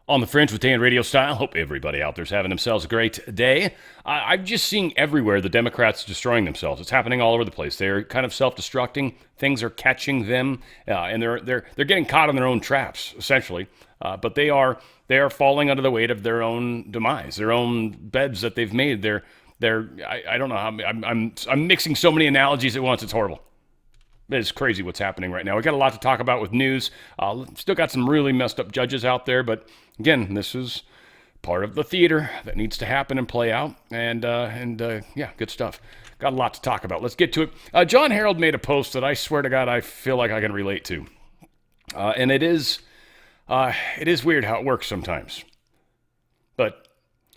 On the Fringe with Dan RadioStyle. Hope everybody out there's having themselves a great day. I'm just seeing everywhere the Democrats destroying themselves. It's happening all over the place. They're kind of self-destructing. Things are catching them, and they're getting caught in their own traps, essentially. But they are falling under the weight of their own demise, their own beds that they've made. I don't know how I'm mixing so many analogies at once. It's horrible. It's crazy what's happening right now. We got a lot to talk about with news. Still got some really messed up judges out there, but again, this is part of the theater that needs to happen and play out. And yeah, good stuff. Got a lot to talk about. Let's get to it. John Harold made a post that I swear to God I feel like I can relate to, and it is weird how it works sometimes. But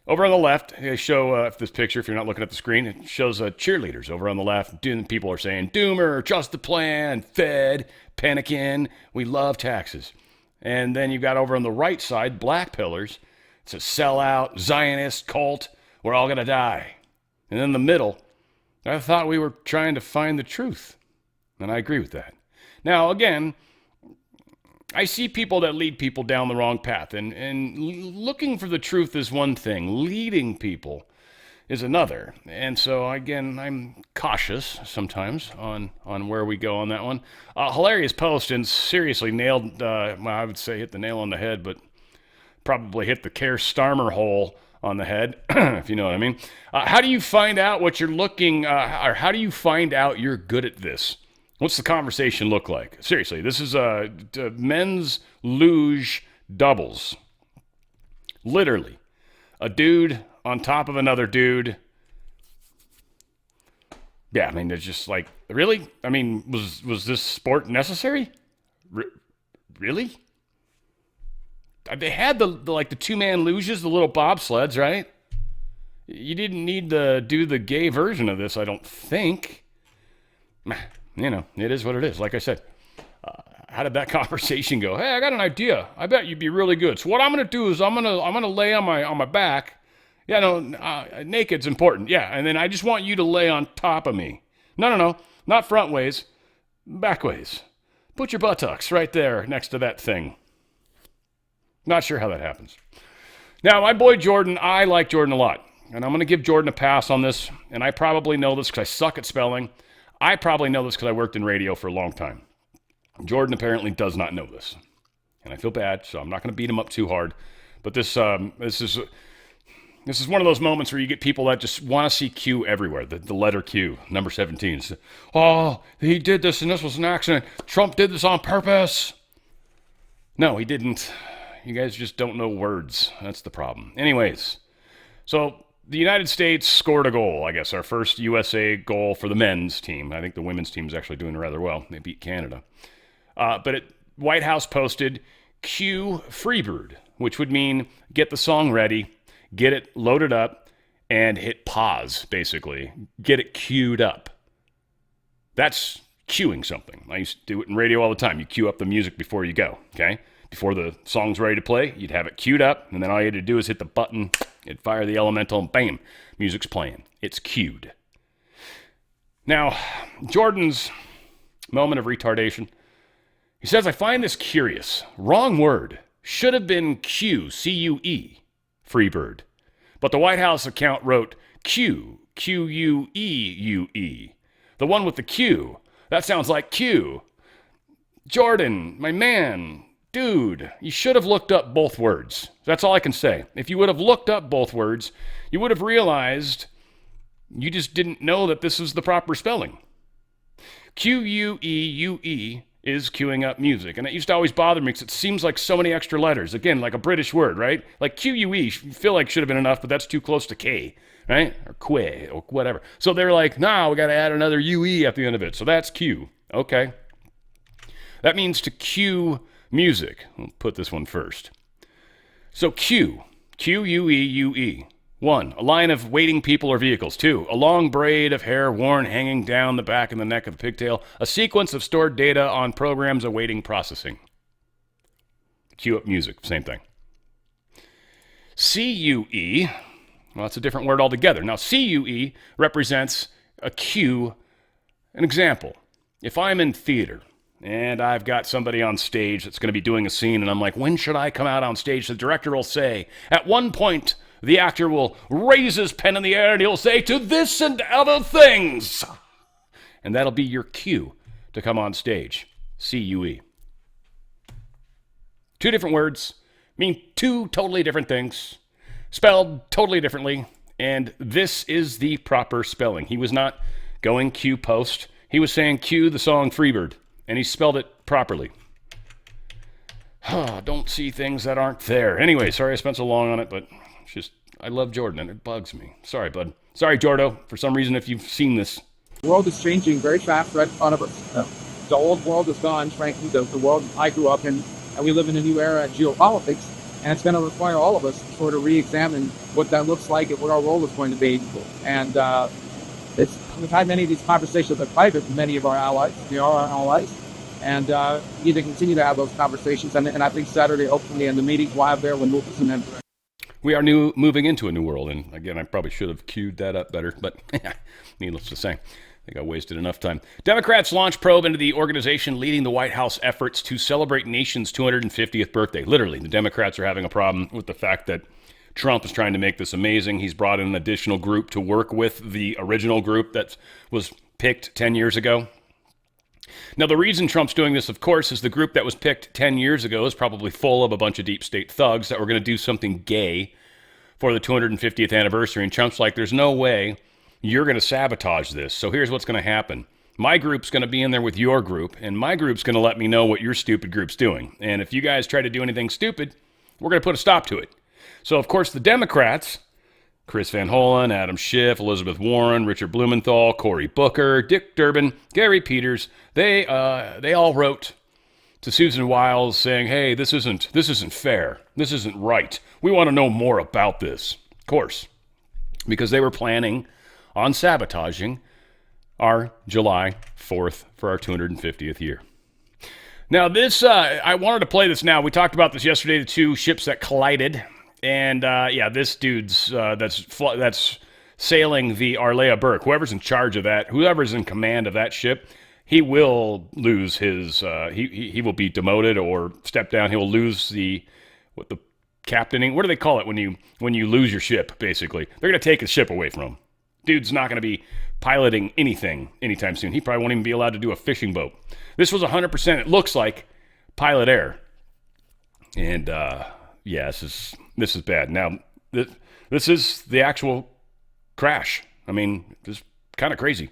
over on the left, they show this picture, if you're not looking at the screen, it shows cheerleaders over on the left. People are saying, Doomer, trust the plan, Fed, panicking, we love taxes. And then you've got over on the right side, black pillars. It says, sellout, Zionist, cult, we're all going to die. And in the middle, I thought we were trying to find the truth. And I agree with that. Now, again, I see people that lead people down the wrong path, and looking for the truth is one thing. Leading people is another. And so, again, I'm cautious sometimes on where we go on that one. Hilarious post, and seriously nailed, well, I would say hit the nail on the head, but probably hit the Keir Starmer hole on the head, if you know what I mean. How do you find out what you're looking, or how do you find out you're good at this? What's the conversation look like? Seriously, this is men's luge doubles. Literally. A dude on top of another dude. Yeah, I mean, they're just like, really? I mean, was this sport necessary? Really? They had the two-man luges, the little bobsleds, right? You didn't need to do the gay version of this, I don't think. You know, it is what it is. Like I said, how did that conversation go? Hey, I got an idea. I bet you'd be really good. So what I'm gonna do is I'm gonna lay on my back. Yeah, no, naked's important. Yeah, and then I just want you to lay on top of me. No, not front ways, back ways. Put your buttocks right there next to that thing. Not sure how that happens. Now, my boy Jordan, I like Jordan a lot, and I'm gonna give Jordan a pass on this. And I probably know this because I suck at spelling. I probably know this because I worked in radio for a long time. Jordan apparently does not know this. And I feel bad, so I'm not going to beat him up too hard. But this is one of those moments where you get people that just want to see Q everywhere, the letter Q, number 17. It's, oh, he did this and this was an accident. Trump did this on purpose. No, he didn't. You guys just don't know words. That's the problem. Anyways, so the United States scored a goal, I guess, our first USA goal for the men's team. I think the women's team is actually doing rather well. They beat Canada. But White House posted Q Freebird, which would mean get the song ready, get it loaded up, and hit pause, basically. Get it queued up. That's queuing something. I used to do it in radio all the time. You queue up the music before you go, okay? Before the song's ready to play, you'd have it queued up, and then all you had to do is hit the button, it'd fire the elemental, and bam, music's playing. It's queued. Now, Jordan's moment of retardation, he says, I find this curious. Wrong word. Should have been Q, C-U-E, Freebird. But the White House account wrote Q, Q-U-E-U-E. The one with the Q. That sounds like Q. Jordan, my man, dude, you should have looked up both words. That's all I can say. If you would have looked up both words, you would have realized you just didn't know that this is the proper spelling. Q-U-E-U-E is queuing up music. And it used to always bother me because it seems like so many extra letters. Again, like a British word, right? Like Q-U-E, you feel like should have been enough, but that's too close to K, right? Or que, or whatever. So they're like, nah, we got to add another U-E at the end of it. So that's Q. Okay. That means to cue music. We'll put this one first. So Q, Q-U-E-U-E. 1, a line of waiting people or vehicles. 2, a long braid of hair worn hanging down the back and the neck of a pigtail. A sequence of stored data on programs awaiting processing. Cue up music, same thing. C-U-E, well, that's a different word altogether. Now, C-U-E represents a cue, an example. If I'm in theater and I've got somebody on stage that's going to be doing a scene, and I'm like, when should I come out on stage? The director will say, at one point, the actor will raise his pen in the air and he'll say, to this and other things. And that'll be your cue to come on stage. CUE. Two different words mean two totally different things, spelled totally differently, and this is the proper spelling. He was not going cue post. He was saying cue the song Freebird, and he spelled it properly. Don't see things that aren't there. Anyway, sorry I spent so long on it, but it's just, I love Jordan, and it bugs me. Sorry, bud. Sorry, Jordo, for some reason, if you've seen this. The world is changing very fast right in front of us. The old world is gone, frankly, the world I grew up in, and we live in a new era of geopolitics, and it's going to require all of us to sort of re-examine what that looks like and what our role is going to be. And we've had many of these conversations in private with many of our allies. They are our allies. And we need to continue to have those conversations. And I think Saturday, hopefully, in the meeting, we'll have there when Lucas and them. We are moving into a new world. And again, I probably should have queued that up better, but needless to say, I think I wasted enough time. Democrats launch probe into the organization leading the White House efforts to celebrate nation's 250th birthday. Literally, the Democrats are having a problem with the fact that Trump is trying to make this amazing. He's brought in an additional group to work with the original group that was picked 10 years ago. Now, the reason Trump's doing this, of course, is the group that was picked 10 years ago is probably full of a bunch of deep state thugs that were going to do something gay for the 250th anniversary. And Trump's like, there's no way you're going to sabotage this. So here's what's going to happen. My group's going to be in there with your group, and my group's going to let me know what your stupid group's doing. And if you guys try to do anything stupid, we're going to put a stop to it. So, of course, the Democrats, Chris Van Hollen, Adam Schiff, Elizabeth Warren, Richard Blumenthal, Cory Booker, Dick Durbin, Gary Peters, they all wrote to Susan Wiles saying, hey, this isn't fair. This isn't right. We want to know more about this. Of course, because they were planning on sabotaging our July 4th for our 250th year. Now, this, I wanted to play this now. We talked about this yesterday, the two ships that collided. And, this dude's, that's sailing the Arleigh Burke. Whoever's in charge of that, whoever's in command of that ship, he will lose his, he will be demoted or step down. He will lose the captaining. What do they call it when you lose your ship, basically? They're going to take his ship away from him. Dude's not going to be piloting anything anytime soon. He probably won't even be allowed to do a fishing boat. This was 100%, it looks like, pilot error. And, this is bad. Now, this is the actual crash. I mean, it's kind of crazy.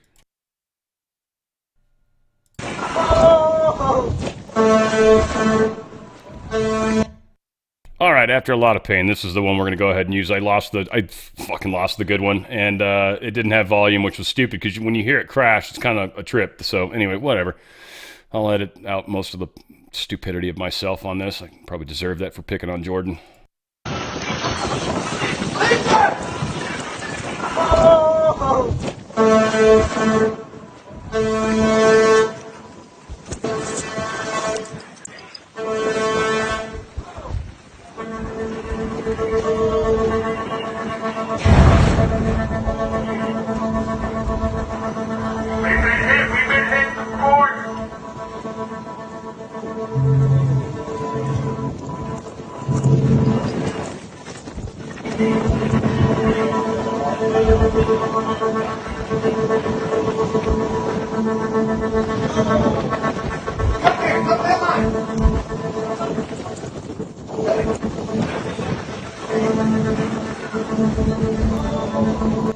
All right, after a lot of pain, this is the one we're going to go ahead and use. I fucking lost the good one, and it didn't have volume, which was stupid, because when you hear it crash, it's kind of a trip. So anyway, whatever. I'll edit out most of the stupidity of myself on this. I probably deserve that for picking on Jordan.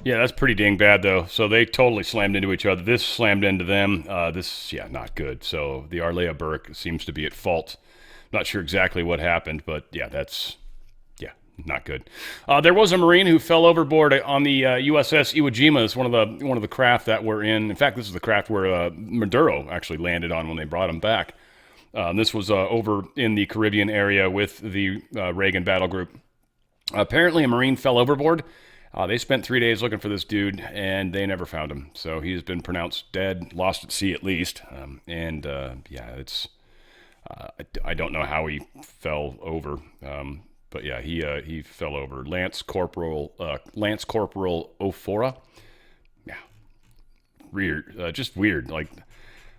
Yeah, that's pretty dang bad, though. So they totally slammed into each other. This slammed into them. Not good. So the Arleigh Burke seems to be at fault. Not sure exactly what happened, but yeah, not good. There was a Marine who fell overboard on the USS Iwo Jima. It's one of the craft that were in. In fact, this is the craft where Maduro actually landed on when they brought him back. This was over in the Caribbean area with the Reagan battle group. Apparently, a Marine fell overboard. They spent 3 days looking for this dude, and they never found him. So he's been pronounced dead, lost at sea at least. It's I don't know how he fell over. But yeah, he fell over. Lance Corporal Ofora. Yeah, weird. Just weird. Like,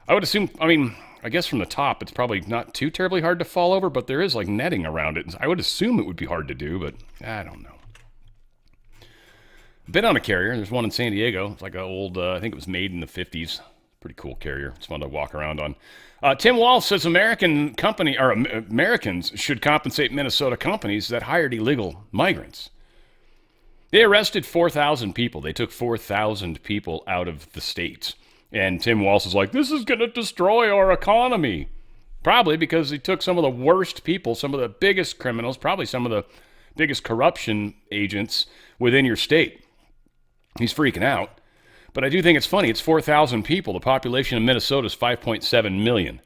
I would assume, I mean, I guess from the top, it's probably not too terribly hard to fall over, but there is like netting around it. I would assume it would be hard to do, but I don't know. Been on a carrier. There's one in San Diego. It's like an old, I think it was made in the 50s. Pretty cool carrier. It's fun to walk around on. Tim Walsh says Americans should compensate Minnesota companies that hired illegal migrants. They arrested 4,000 people. They took 4,000 people out of the state. And Tim Walsh is like, this is going to destroy our economy. Probably because he took some of the worst people, some of the biggest criminals, probably some of the biggest corruption agents within your state. He's freaking out. But I do think it's funny. It's 4,000 people. The population of Minnesota is 5.7 million.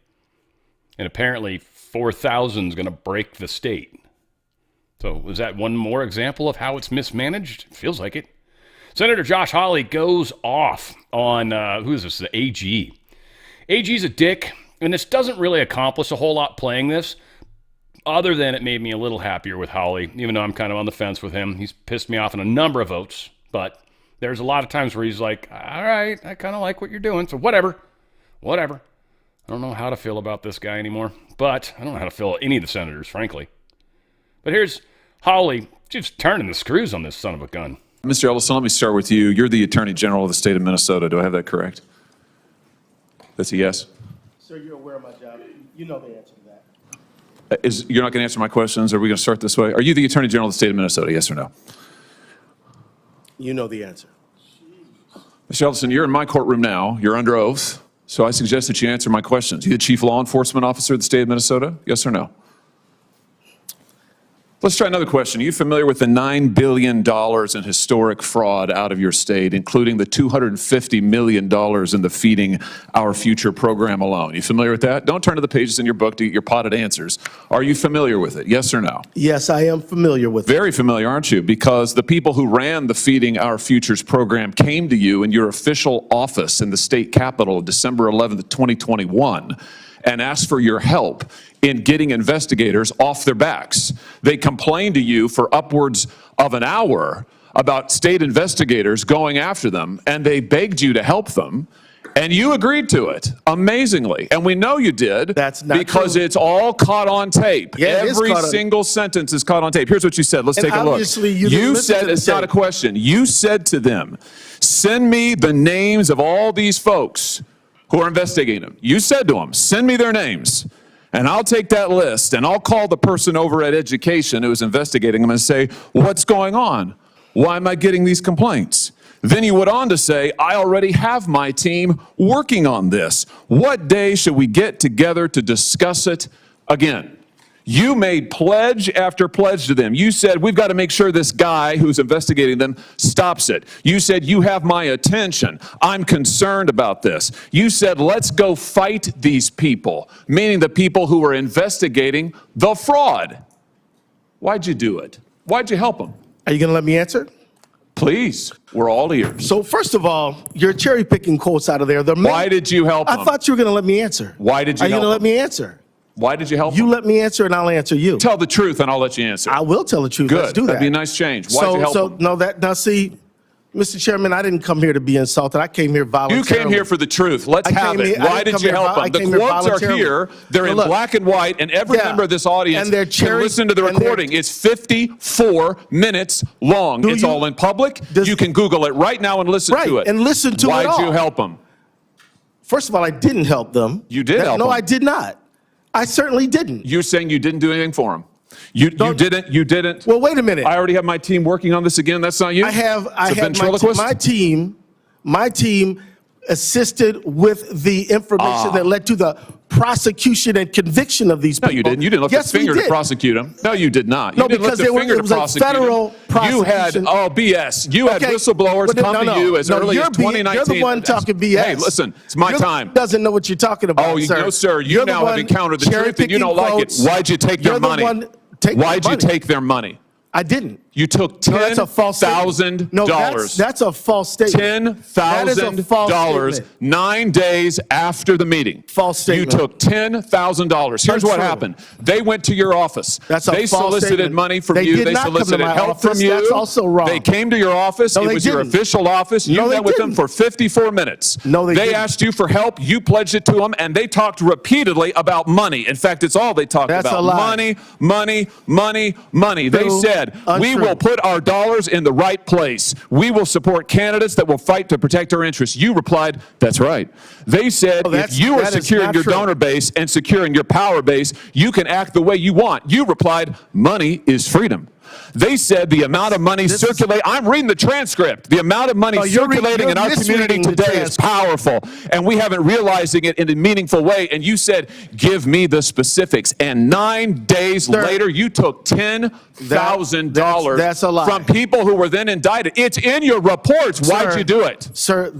And apparently 4,000 is going to break the state. So is that one more example of how it's mismanaged? Feels like it. Senator Josh Hawley goes off on, who is this? The AG. AG's a dick, and this doesn't really accomplish a whole lot playing this, other than it made me a little happier with Hawley, even though I'm kind of on the fence with him. He's pissed me off in a number of votes, but there's a lot of times where he's like, all right, I kind of like what you're doing, so whatever. I don't know how to feel about this guy anymore, but I don't know how to feel about any of the senators, frankly. But here's Hawley just turning the screws on this son of a gun. Mr. Ellison, let me start with you. You're the Attorney General of the state of Minnesota. Do I have that correct? That's a yes? Sir, you're aware of my job. You know the answer to that. You're not going to answer my questions? Are we going to start this way? Are you the Attorney General of the state of Minnesota, yes or no? You know the answer. Mr. Ellison, you're in my courtroom now. You're under oath. So I suggest that you answer my questions. You the Chief Law Enforcement Officer of the state of Minnesota, yes or no? Let's try another question. Are you familiar with the $9 billion in historic fraud out of your state, including the $250 million in the Feeding Our Future program alone? You familiar with that? Don't turn to the pages in your book to get your potted answers. Are you familiar with it? Yes or no? Yes, I am familiar with it. Very familiar, aren't you? Because the people who ran the Feeding Our Futures program came to you in your official office in the state capitol December 11th, 2021, and asked for your help in getting investigators off their backs. They complained to you for upwards of an hour about state investigators going after them, and they begged you to help them, and you agreed to it, amazingly. And we know you did. That's not because true. It's all caught on tape. Yeah, Every single sentence is caught on tape. Here's what you said. Let's take a look. Obviously, you didn't You listen said, to the it's not a tape. question. You said to them, send me the names of all these folks who are investigating them. You said to them, send me their names. And I'll take that list and I'll call the person over at Education who was investigating them and say, what's going on? Why am I getting these complaints? Then he went on to say, I already have my team working on this. What day should we get together to discuss it again? You made pledge after pledge to them. You said, we've got to make sure this guy who's investigating them stops it. You said, you have my attention. I'm concerned about this. You said, let's go fight these people, meaning the people who were investigating the fraud. Why'd you do it? Why'd you help them? Are you going to let me answer? Please, we're all ears. So first of all, you're cherry picking quotes out of there. Why did you help them? I thought you were going to let me answer. Why did you Are you help going to let them? me answer? Why did you help You them? let me answer and I'll answer you. Tell the truth and I'll let you answer. I will tell the truth. Good. Let's do that. That'd be a nice change. Why'd you help them? Now see, Mr. Chairman, I didn't come here to be insulted. I came here voluntarily. You came here for the truth. Let's have it. Why did you help them? The quotes are here. They're in black and white, and every member of this audience can listen to the recording. It's 54 minutes long. It's all in public. You can Google it right now and listen to it. And listen to it all. Why'd you help them? First of all, I didn't help them. You did help them. No, I did not. I certainly didn't. You're saying you didn't do anything for them. You didn't. Well, wait a minute. I already have my team working on this again. That's not you? I have ventriloquist? my team assisted with the information that led to the prosecution and conviction of these people. No, you didn't. You didn't lift a finger to prosecute them. No, you did not. You No, didn't because lift a it finger to was a prosecute federal them. You had, prosecution. BS. You had whistleblowers come to you as early as 2019. You're the one talking BS. Hey, listen, it's my time. Doesn't know what you're talking about, sir. No, sir. You now have encountered the truth and you don't like it. Why'd you take their money? Why'd you take their money? I didn't. You took No, that's a false statement. No, $10,000. that's a false statement. That is a false $10,000 statement. 9 days after the meeting. False statement. You took $10,000. Here's what Untrue. happened. They went to your office. That's a They false solicited statement. money from They you. did They not come to solicited my help office. from you. That's also wrong. They came to your office. No, It they was your didn't. official office. You No, they met with them didn't. for 54 minutes. No, they didn't. asked you for help. You pledged it to them, and they talked repeatedly about money. In fact, it's all they talked That's about. a lie. Money, money, money, money. They True. said, we Untrue. will put our dollars in the right place. We will support candidates that will fight to protect our interests. You replied, that's right. They said, if you are that is securing not your true. donor base and securing your power base, you can act the way you want. You replied, money is freedom. They said the amount of money circulating, I'm reading the transcript, the amount of money circulating in our community misreading the today is transcript. powerful, and we haven't realizing it in a meaningful way. And you said, give me the specifics. And 9 days later, you took $10,000 That's a lie. from people who were then indicted. It's in your reports. Why'd you do it? Sir,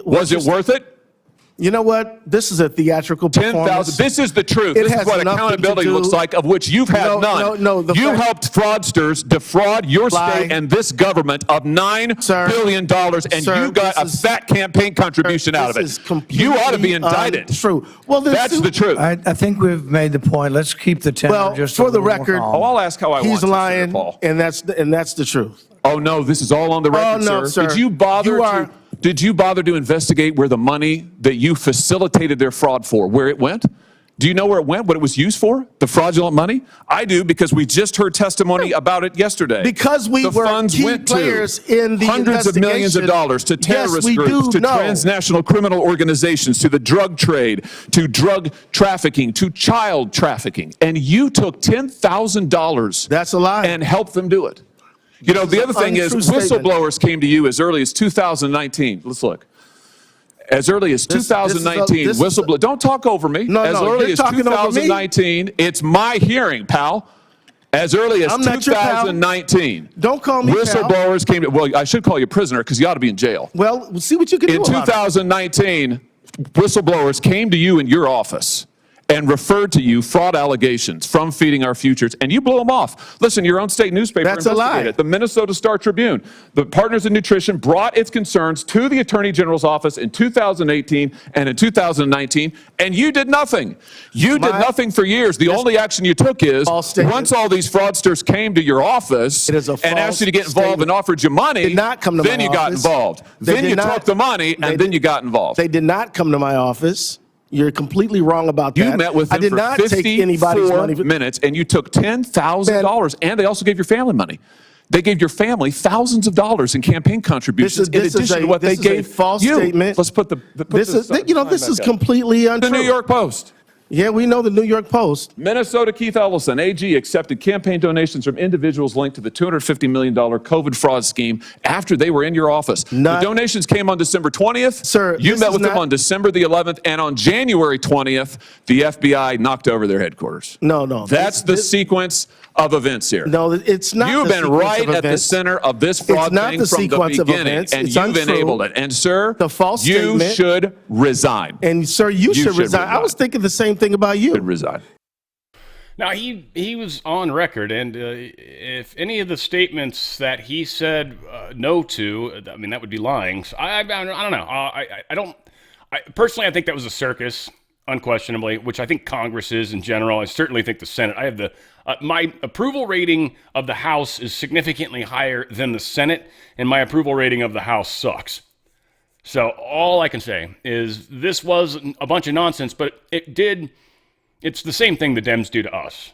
Was it worth it? You know what? This is a theatrical performance. 10,000. This is the truth. It This is has what nothing to accountability do- looks like, of which you've had none. No, the you fact- helped fraudsters defraud your Lie. state and this government of $9 billion, and Sir, you got a this is- fat campaign contribution out of This is it. completely You ought to be indicted. untrue. Well, That's the truth. I think we've made the point. Let's keep the tenor Well, just for a the little more record, calm. Oh, I'll ask how I want He's to, Senator lying, Paul. and that's the truth. Oh, no, this is all on the record, no, sir. Did you bother You are- to... Did you bother to investigate where the money that you facilitated their fraud for, where it went? Do you know where it went, what it was used for, the fraudulent money? I do, because we just heard testimony about it yesterday. Because we the were funds key went players to in the hundreds of millions of investigation. dollars to terrorist Yes, we groups, do to know. transnational criminal organizations, to the drug trade, to drug trafficking, to child trafficking. And you took $10,000 That's a lie. and helped them do it. You know, the other thing is, untrue statement. whistleblowers came to you as early as 2019. Let's look. As early as This is 2019, this is whistleblower. Don't talk over me. No, as no, early you're as talking over me. 2019, it's my hearing, pal. As early as I'm not your pal. 2019, Don't call me pal. whistleblowers came to. Well, I should call you prisoner because you ought to be in jail. Well, we'll see what you can do In about it. 2019, whistleblowers came to you in your office and referred to you fraud allegations from Feeding Our Futures, and you blew them off. Listen, your own state newspaper That's a lie. investigated it. The Minnesota Star Tribune, the Partners in Nutrition, brought its concerns to the Attorney General's office in 2018 and in 2019, and you did nothing. You did nothing for years. The only action you took is, False statement. once all these fraudsters came to your office It is a and asked you to get false involved statement. and offered you money, Did not come to then my you got office. involved. They Then did you not- took the money, they and then did- you got involved. They did not come to my office. You're completely wrong about You that. met with them I did for not take anybody's 54 money. minutes, and you took $10,000, and they also gave your family money. They gave your family thousands of dollars in campaign contributions in addition to what they gave a false you. statement. Let's put the This is, you know, this is completely untrue. The New York Post. Yeah, we know the New York Post. Minnesota Keith Ellison, AG, accepted campaign donations from individuals linked to the $250 million COVID fraud scheme after they were in your office. Not- The donations came on December 20th. Sir, you this met is with them not- on December the 11th, and on January 20th, the FBI knocked over their headquarters. No. That's the sequence of events here. No, it's not. You've the been sequence right of at the events. center of this fraud not thing the from the sequence of beginning, events. and It's you've untrue. enabled it. And sir, The false you statement- should resign. And sir, you should resign. I resign. was thinking the same thing about you. Should resign. Now, he was on record, and if any of the statements that he said no to, I mean, that would be lying. So I don't know. Personally, I think that was a circus, unquestionably, which I think Congress is in general. I certainly think the Senate. I have my approval rating of the House is significantly higher than the Senate, and my approval rating of the House sucks. So all I can say is this was a bunch of nonsense, but it's the same thing the Dems do to us.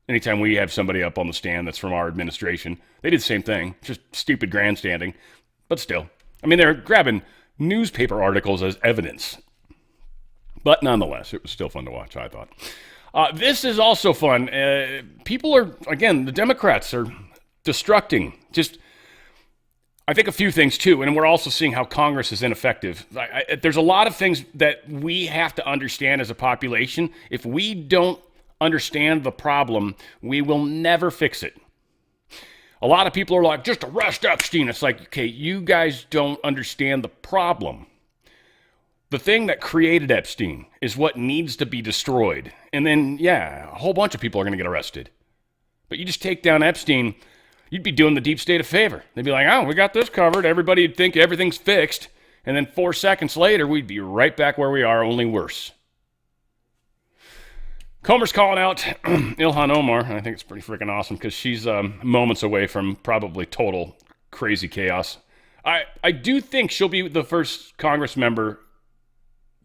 Anytime we have somebody up on the stand that's from our administration, they did the same thing. Just stupid grandstanding. But still, I mean, they're grabbing newspaper articles as evidence. But nonetheless, it was still fun to watch, I thought. This is also fun. People are, again, the Democrats are destructing. I think a few things too, and we're also seeing how Congress is ineffective. There's a lot of things that we have to understand as a population. If we don't understand the problem, we will never fix it. A lot of people are like, just arrest Epstein. It's like, okay, you guys don't understand the problem. The thing that created Epstein is what needs to be destroyed. And then, yeah, a whole bunch of people are going to get arrested. But you just take down Epstein, You'd be doing the deep state a favor. They'd be like, oh, we got this covered. Everybody'd think everything's fixed. And then 4 seconds later, we'd be right back where we are, only worse. Comer's calling out Ilhan Omar, and I think it's pretty freaking awesome because she's moments away from probably total crazy chaos. I do think she'll be the first Congress member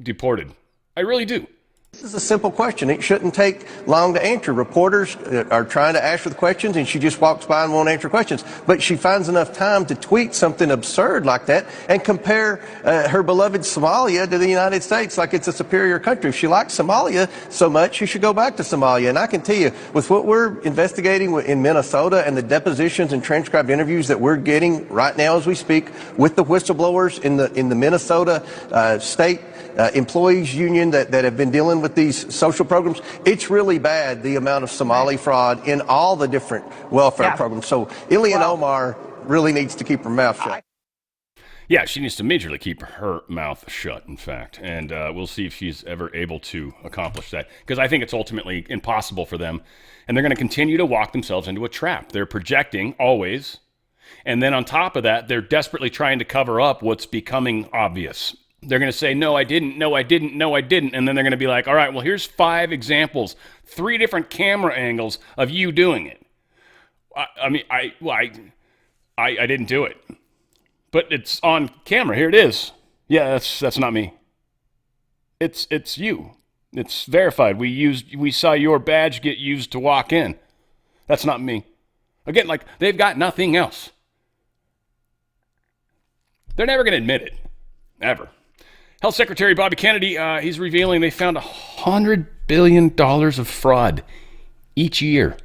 deported. I really do. This is a simple question. It shouldn't take long to answer. Reporters are trying to ask her the questions, and she just walks by and won't answer questions. But she finds enough time to tweet something absurd like that and compare her beloved Somalia to the United States like it's a superior country. If she likes Somalia so much, she should go back to Somalia. And I can tell you, with what we're investigating in Minnesota and the depositions and transcribed interviews that we're getting right now as we speak with the whistleblowers in the Minnesota state employees union that have been dealing with these social programs, it's really bad, the amount of Somali fraud in all the different welfare programs. So Ilhan Omar really needs to keep her mouth shut. Yeah, she needs to majorly keep her mouth shut, in fact. And we'll see if she's ever able to accomplish that. Because I think it's ultimately impossible for them. And they're going to continue to walk themselves into a trap. They're projecting always. And then on top of that, they're desperately trying to cover up what's becoming obvious. They're going to say, no, I didn't, no, I didn't, no, I didn't. And then they're going to be like, all right, well, here's 5 examples, 3 different camera angles of you doing it. I didn't do it. But it's on camera. Here it is. Yeah, that's not me. It's you. It's verified. We saw your badge get used to walk in. That's not me. Again, like, they've got nothing else. They're never going to admit it. Ever. Health Secretary Bobby Kennedy, he's revealing they found $100 billion of fraud each year.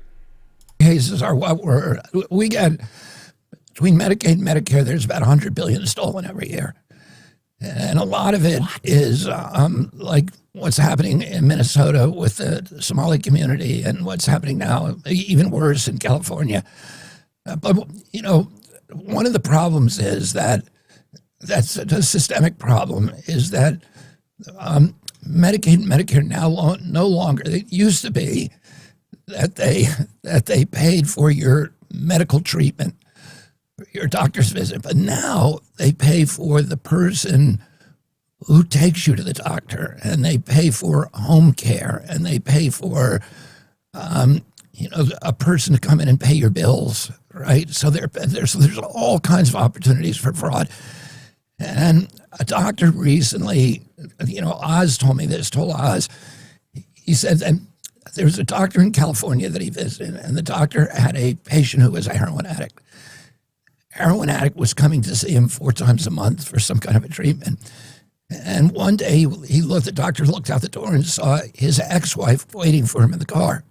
Cases are we get between Medicaid and Medicare. There's about $100 billion stolen every year, and a lot of it is like what's happening in Minnesota with the Somali community, and what's happening now, even worse in California. But you know, one of the problems is that's a systemic problem, is that Medicaid and Medicare now no longer, it used to be that they paid for your medical treatment, your doctor's visit, but now they pay for the person who takes you to the doctor, and they pay for home care, and they pay for a person to come in and pay your bills, right? So there's all kinds of opportunities for fraud. And a doctor recently, Oz told me this, told Oz, he said that there was a doctor in California that he visited, and the doctor had a patient who was a heroin addict. Heroin addict was coming to see him 4 times a month for some kind of a treatment. And one day the doctor looked out the door and saw his ex-wife waiting for him in the car.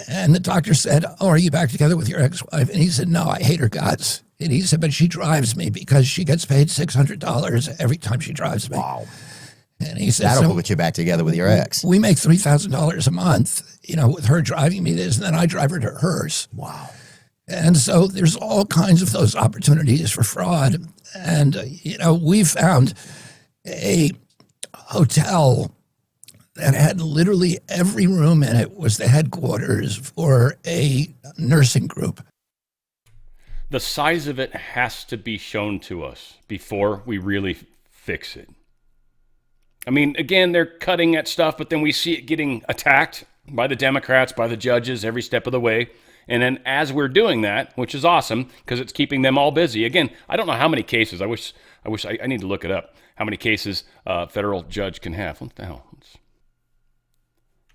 And the doctor said, "Oh, are you back together with your ex-wife?" And he said, "No, I hate her guts." And he said, "But she drives me because she gets paid $600 every time she drives me." Wow. And he said, That'll put you back together with your ex. We make $3,000 a month, with her driving me this, and then I drive her to hers. Wow. And so there's all kinds of those opportunities for fraud. And, we found a hotel that had literally every room in it was the headquarters for a nursing group. The size of it has to be shown to us before we really fix it. I mean, again, they're cutting at stuff, but then we see it getting attacked by the Democrats, by the judges every step of the way. And then as we're doing that, which is awesome because it's keeping them all busy. Again, I don't know how many cases. I need to look it up. How many cases a federal judge can have. What the hell?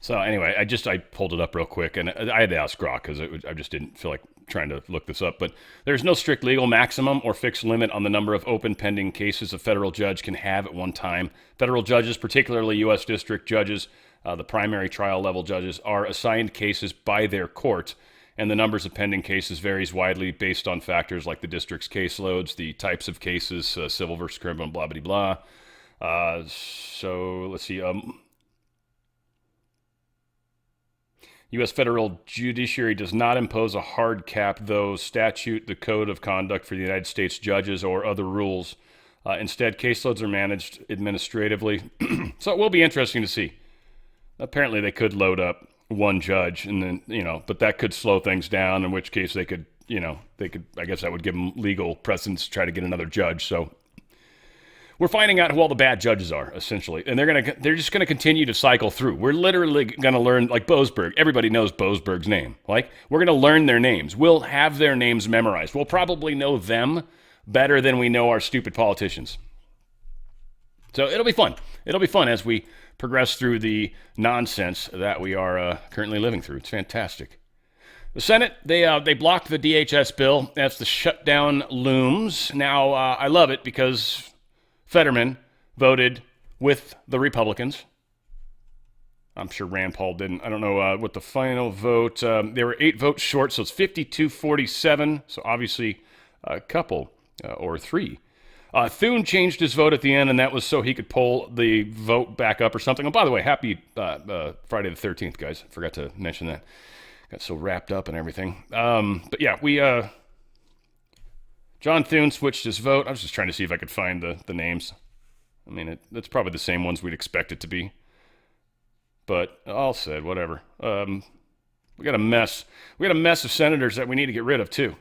So anyway, I pulled it up real quick, and I had to ask Grok because I just didn't feel like trying to look this up. But there's no strict legal maximum or fixed limit on the number of open pending cases a federal judge can have at one time. Federal judges, particularly U.S. district judges, the primary trial level judges, are assigned cases by their court, and the numbers of pending cases varies widely based on factors like the district's caseloads, the types of cases, civil versus criminal, blah, blah, blah. So let's see. U.S. federal judiciary does not impose a hard cap, though statute, the code of conduct for the United States judges, or other rules. Instead, caseloads are managed administratively. So it will be interesting to see. Apparently, they could load up one judge, and then, but that could slow things down, in which case they could they could, I guess that would give them legal precedence to try to get another judge. So we're finding out who all the bad judges are, essentially. And they're just going to continue to cycle through. We're literally going to learn, like Boasberg. Everybody knows Boasberg's name. Like, we're going to learn their names. We'll have their names memorized. We'll probably know them better than we know our stupid politicians. So it'll be fun. It'll be fun as we progress through the nonsense that we are currently living through. It's fantastic. The Senate, they blocked the DHS bill. That's the shutdown looms. Now, I love it because Fetterman voted with the Republicans. I'm sure Rand Paul didn't. I don't know what the final vote. They were 8 votes short, so it's 52-47. So obviously a couple or 3. Thune changed his vote at the end, and that was so he could pull the vote back up or something. Oh, by the way, happy Friday the 13th, guys. I forgot to mention that. Got so wrapped up and everything. But yeah, John Thune switched his vote. I was just trying to see if I could find the names. I mean, it's probably the same ones we'd expect it to be. But all said, whatever. We got a mess. We got a mess of senators that we need to get rid of, too.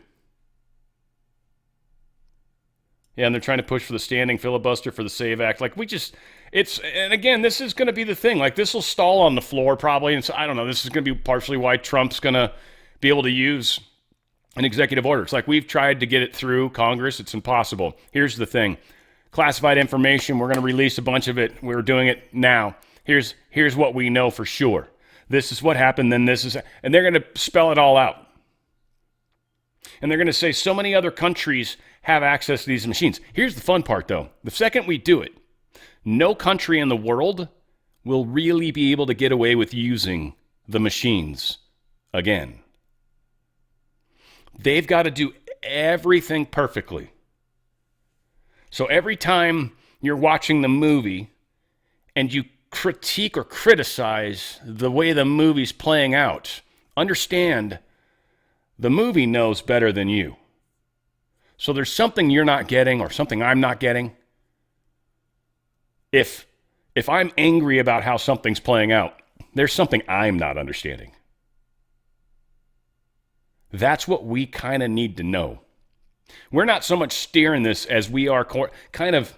Yeah, and they're trying to push for the standing filibuster for the SAVE Act. Like, and again, this is going to be the thing. Like, this will stall on the floor probably. And so, I don't know, this is going to be partially why Trump's going to be able to use an executive order. It's like, we've tried to get it through Congress. It's impossible. Here's the thing. Classified information, we're going to release a bunch of it. We're doing it now. Here's what we know for sure. This is what happened, then this is... And they're going to spell it all out. And they're going to say so many other countries have access to these machines. Here's the fun part, though. The second we do it, no country in the world will really be able to get away with using the machines again. They've got to do everything perfectly. So every time you're watching the movie and you critique or criticize the way the movie's playing out, understand the movie knows better than you. So there's something you're not getting or something I'm not getting. If I'm angry about how something's playing out, there's something I'm not understanding. That's what we kind of need to know. We're not so much steering this as we are kind of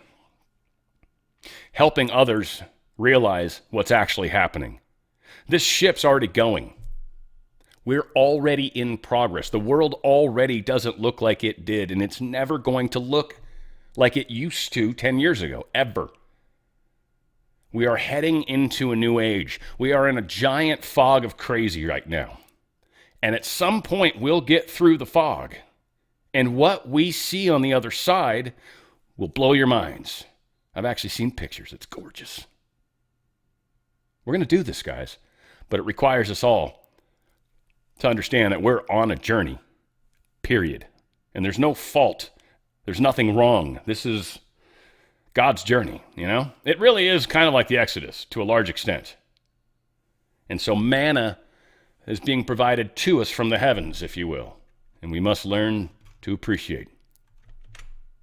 helping others realize what's actually happening. This ship's already going. We're already in progress. The world already doesn't look like it did, and it's never going to look like it used to 10 years ago, ever. We are heading into a new age. We are in a giant fog of crazy right now. And at some point, we'll get through the fog. And what we see on the other side will blow your minds. I've actually seen pictures. It's gorgeous. We're going to do this, guys. But it requires us all to understand that we're on a journey, period. And there's no fault. There's nothing wrong. This is God's journey, you know? It really is kind of like the Exodus to a large extent. And so manna is being provided to us from the heavens, if you will. And we must learn to appreciate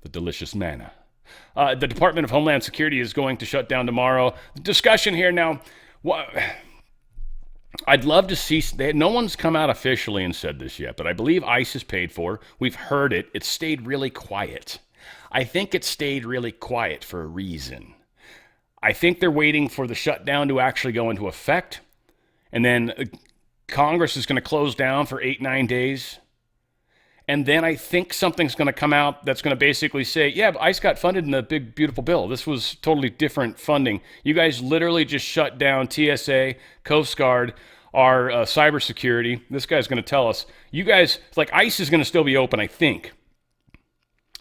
the delicious manna. The Department of Homeland Security is going to shut down tomorrow. The discussion here now, I'd love to see, no one's come out officially and said this yet, but I believe ICE is paid for. We've heard it. It stayed really quiet. I think it stayed really quiet for a reason. I think they're waiting for the shutdown to actually go into effect, and then Congress is going to close down for 8-9 days. And then I think something's going to come out that's going to basically say, yeah, but ICE got funded in the big, beautiful bill. This was totally different funding. You guys literally just shut down TSA, Coast Guard, our cybersecurity. This guy's going to tell us. You guys, it's like ICE is going to still be open, I think.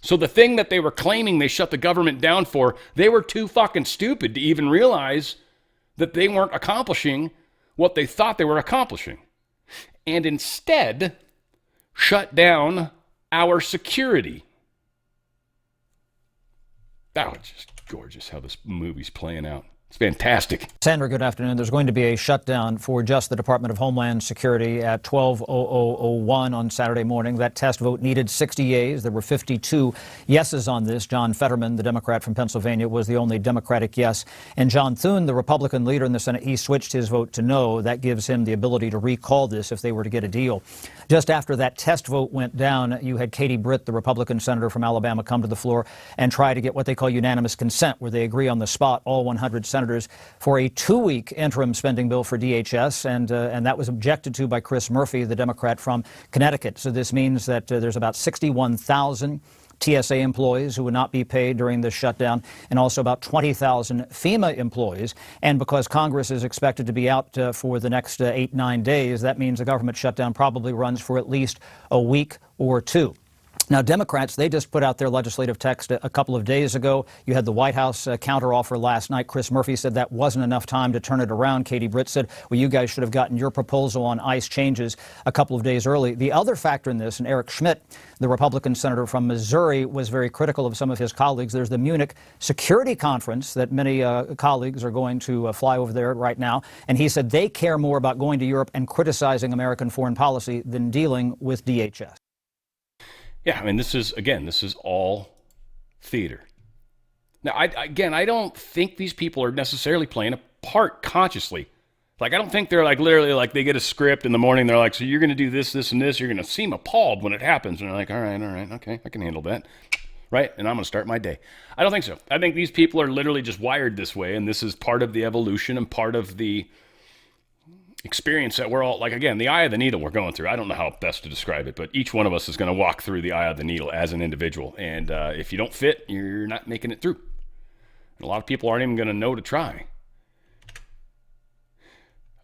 So the thing that they were claiming they shut the government down for, they were too fucking stupid to even realize that they weren't accomplishing what they thought they were accomplishing. And instead shut down our security. That was just gorgeous how this movie's playing out. It's fantastic. Sandra, good afternoon. There's going to be a shutdown for just the Department of Homeland Security at 12:0001 on Saturday morning. That test vote needed 60 yeas. There were 52 yeses on this. John Fetterman, the Democrat from Pennsylvania, was the only Democratic yes. And John Thune, the Republican leader in the Senate, he switched his vote to no. That gives him the ability to recall this if they were to get a deal. Just after that test vote went down, you had Katie Britt, the Republican senator from Alabama, come to the floor and try to get what they call unanimous consent, where they agree on the spot, all 100 senators, for a 2-week interim spending bill for DHS, and that was objected to by Chris Murphy, the Democrat from Connecticut. So this means that there's about 61,000 TSA employees who would not be paid during this shutdown, and also about 20,000 FEMA employees. And because Congress is expected to be out for the next 8-9 days, that means the government shutdown probably runs for at least a week or two. Now, Democrats, they just put out their legislative text a couple of days ago. You had the White House counteroffer last night. Chris Murphy said that wasn't enough time to turn it around. Katie Britt said, well, you guys should have gotten your proposal on ICE changes a couple of days early. The other factor in this, and Eric Schmidt, the Republican senator from Missouri, was very critical of some of his colleagues. There's the Munich Security Conference that many colleagues are going to fly over there right now. And he said they care more about going to Europe and criticizing American foreign policy than dealing with DHS. Yeah, I mean, this is all theater. Now, I don't think these people are necessarily playing a part consciously. Like, I don't think they're like literally like they get a script in the morning. They're like, so you're going to do this, this, and this. You're going to seem appalled when it happens. And they're like, all right, okay, I can handle that. Right? And I'm going to start my day. I don't think so. I think these people are literally just wired this way. And this is part of the evolution and part of the experience that we're all, like, again, the eye of the needle we're going through. I don't know how best to describe it, but each one of us is going to walk through the eye of the needle as an individual. And if you don't fit, you're not making it through. And a lot of people aren't even going to know to try.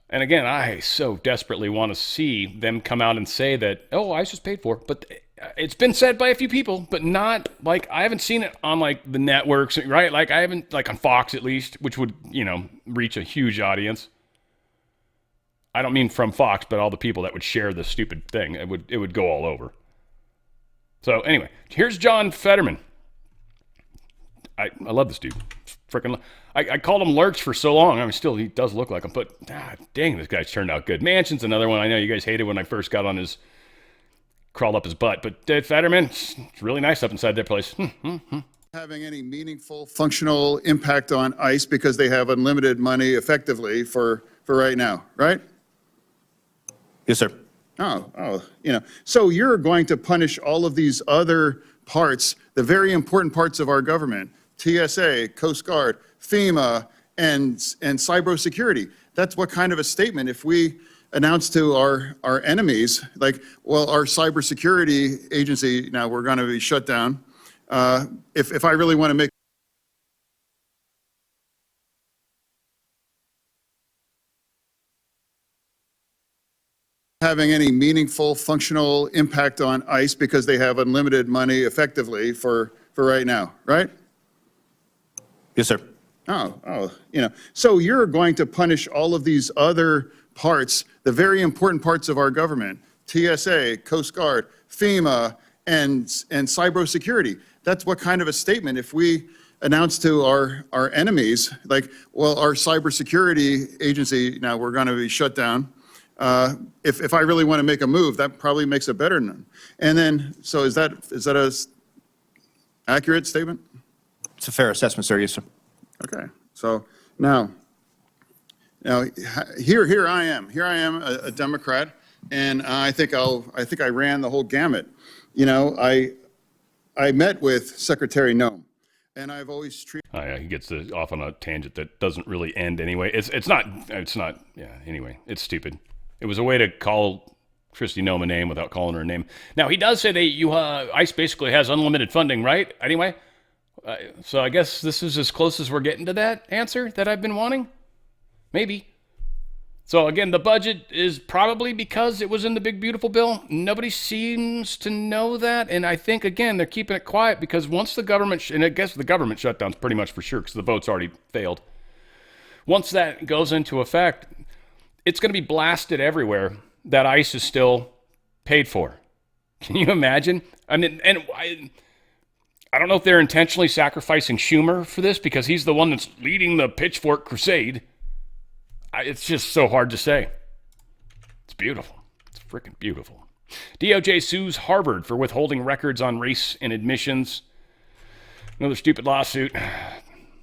And again, I so desperately want to see them come out and say that, oh, ICE is paid for. But it's been said by a few people, but not, like, I haven't seen it on, like, the networks, right? Like, I haven't, like, on Fox at least, which would, reach a huge audience. I don't mean from Fox, but all the people that would share the stupid thing. It would go all over. So anyway, here's John Fetterman. I love this dude. Freaking, I called him Lurch for so long. I mean, still, he does look like him, but dang, this guy's turned out good. Manchin's another one. I know you guys hated when I first got on crawled up his butt, but Fetterman, it's really nice up inside that place. Having any meaningful functional impact on ICE because they have unlimited money effectively for right now, right? Yes, sir. So you're going to punish all of these other parts, the very important parts of our government, TSA, Coast Guard, FEMA, and cybersecurity. That's what kind of a statement if we announce to our enemies, like, well, our cybersecurity agency, now we're going to be shut down. If I really want to make having any meaningful functional impact on ICE because they have unlimited money effectively for right now, right? Yes, sir. So you're going to punish all of these other parts, the very important parts of our government, TSA, Coast Guard, FEMA, and cybersecurity. That's what kind of a statement if we announce to our enemies, like, well, our cybersecurity agency, now we're going to be shut down. If I really want to make a move, that probably makes it better. And then, so is that a accurate statement? It's a fair assessment, sir. Yes, sir. Okay. So now here I am. Here I am, a Democrat, and I think I ran the whole gamut. I met with Secretary Noem, and I've always treated. He gets off on a tangent that doesn't really end anyway. It's not. Yeah. Anyway, it's stupid. It was a way to call Kristi Noem a name without calling her a name. Now, he does say that ICE basically has unlimited funding, right? Anyway, so I guess this is as close as we're getting to that answer that I've been wanting. Maybe. So again, the budget is probably because it was in the big, beautiful bill. Nobody seems to know that. And I think, again, they're keeping it quiet because once the government, and I guess the government shutdown's pretty much for sure because the vote's already failed. Once that goes into effect, it's going to be blasted everywhere that ICE is still paid for. Can you imagine? I mean, and I don't know if they're intentionally sacrificing Schumer for this because he's the one that's leading the pitchfork crusade. It's just so hard to say. It's beautiful. It's freaking beautiful. DOJ sues Harvard for withholding records on race and admissions. Another stupid lawsuit.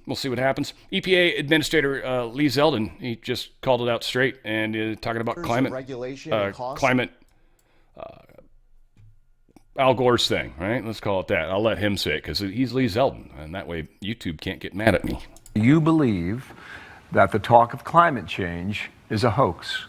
We'll see what happens. EPA Administrator Lee Zeldin, he just called it out straight and talking about climate regulation, climate. Al Gore's thing, right? Let's call it that. I'll let him say it because he's Lee Zeldin, and that way YouTube can't get mad at me. You believe that the talk of climate change is a hoax?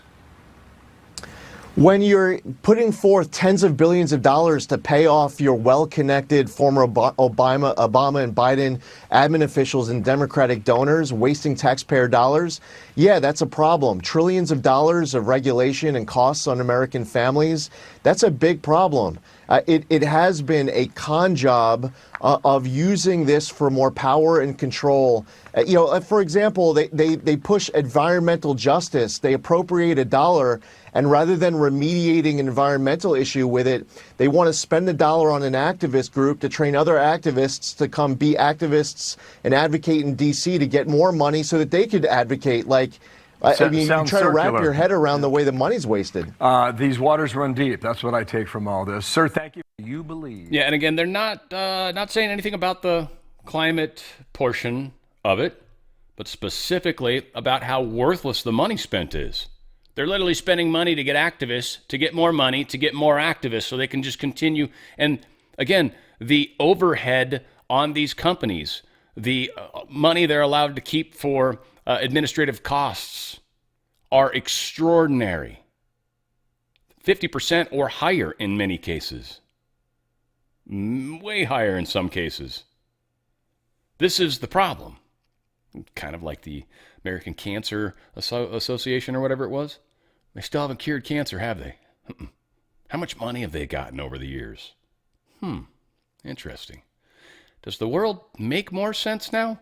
When you're putting forth tens of billions of dollars to pay off your well-connected former Obama and Biden admin officials and Democratic donors, wasting taxpayer dollars, yeah, that's a problem. Trillions of dollars of regulation and costs on American families, that's a big problem. It has been a con job of using this for more power and control. For example, they push environmental justice. They appropriate $1, and rather than remediating an environmental issue with it, they want to spend $1 on an activist group to train other activists to come be activists and advocate in D.C. to get more money so that they could advocate. You try to wrap your head around the way the money's wasted. These waters run deep. That's what I take from all this. Sir, thank you. You believe. Yeah, and again, they're not saying anything about the climate portion of it, but specifically about how worthless the money spent is. They're literally spending money to get activists, to get more money, to get more activists so they can just continue. And again, the overhead on these companies, the money they're allowed to keep for administrative costs are extraordinary. 50% or higher in many cases. Way higher in some cases. This is the problem. Kind of like the American Cancer Association or whatever it was. They still haven't cured cancer, have they? How much money have they gotten over the years? Interesting. Does the world make more sense now?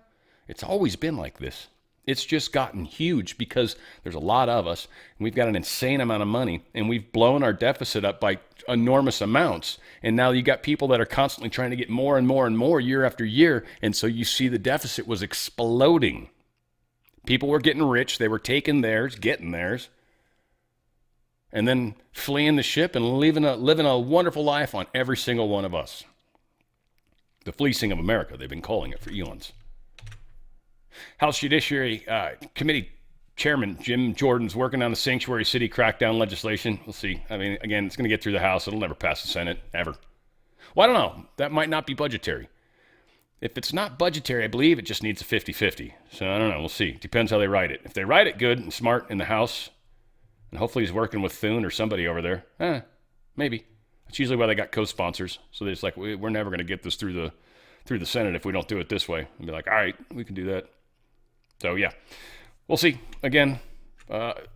It's always been like this. It's just gotten huge because there's a lot of us, and we've got an insane amount of money, and we've blown our deficit up by enormous amounts. And now you got people that are constantly trying to get more and more and more year after year, and so you see the deficit was exploding. People were getting rich. They were taking theirs, getting theirs, and then fleeing the ship and living a wonderful life on every single one of us. The fleecing of America, they've been calling it for eons. House Judiciary Committee Chairman Jim Jordan's working on the sanctuary city crackdown legislation. We'll see. I mean, again, it's going to get through the House. It'll never pass the Senate, ever. Well, I don't know. That might not be budgetary. If it's not budgetary, I believe it just needs a 50-50. So I don't know. We'll see. Depends how they write it. If they write it good and smart in the House, and hopefully he's working with Thune or somebody over there, maybe. That's usually why they got co-sponsors. So they're just like, we're never going to get this through the Senate if we don't do it this way. And be like, all right, we can do that. So, yeah, we'll see. Again,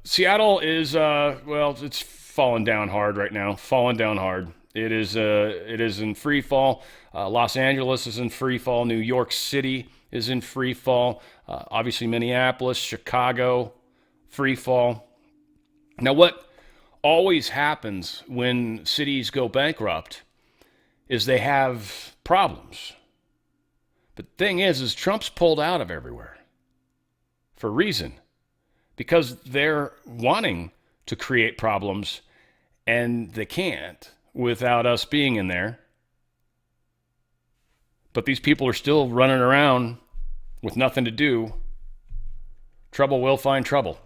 Seattle is, it's falling down hard right now. Falling down hard. It is in free fall. Los Angeles is in free fall. New York City is in free fall. Obviously, Minneapolis, Chicago, free fall. Now, what always happens when cities go bankrupt is they have problems. But the thing is Trump's pulled out of everywhere. For a reason, because they're wanting to create problems and they can't without us being in there. But these people are still running around with nothing to do. Trouble will find trouble.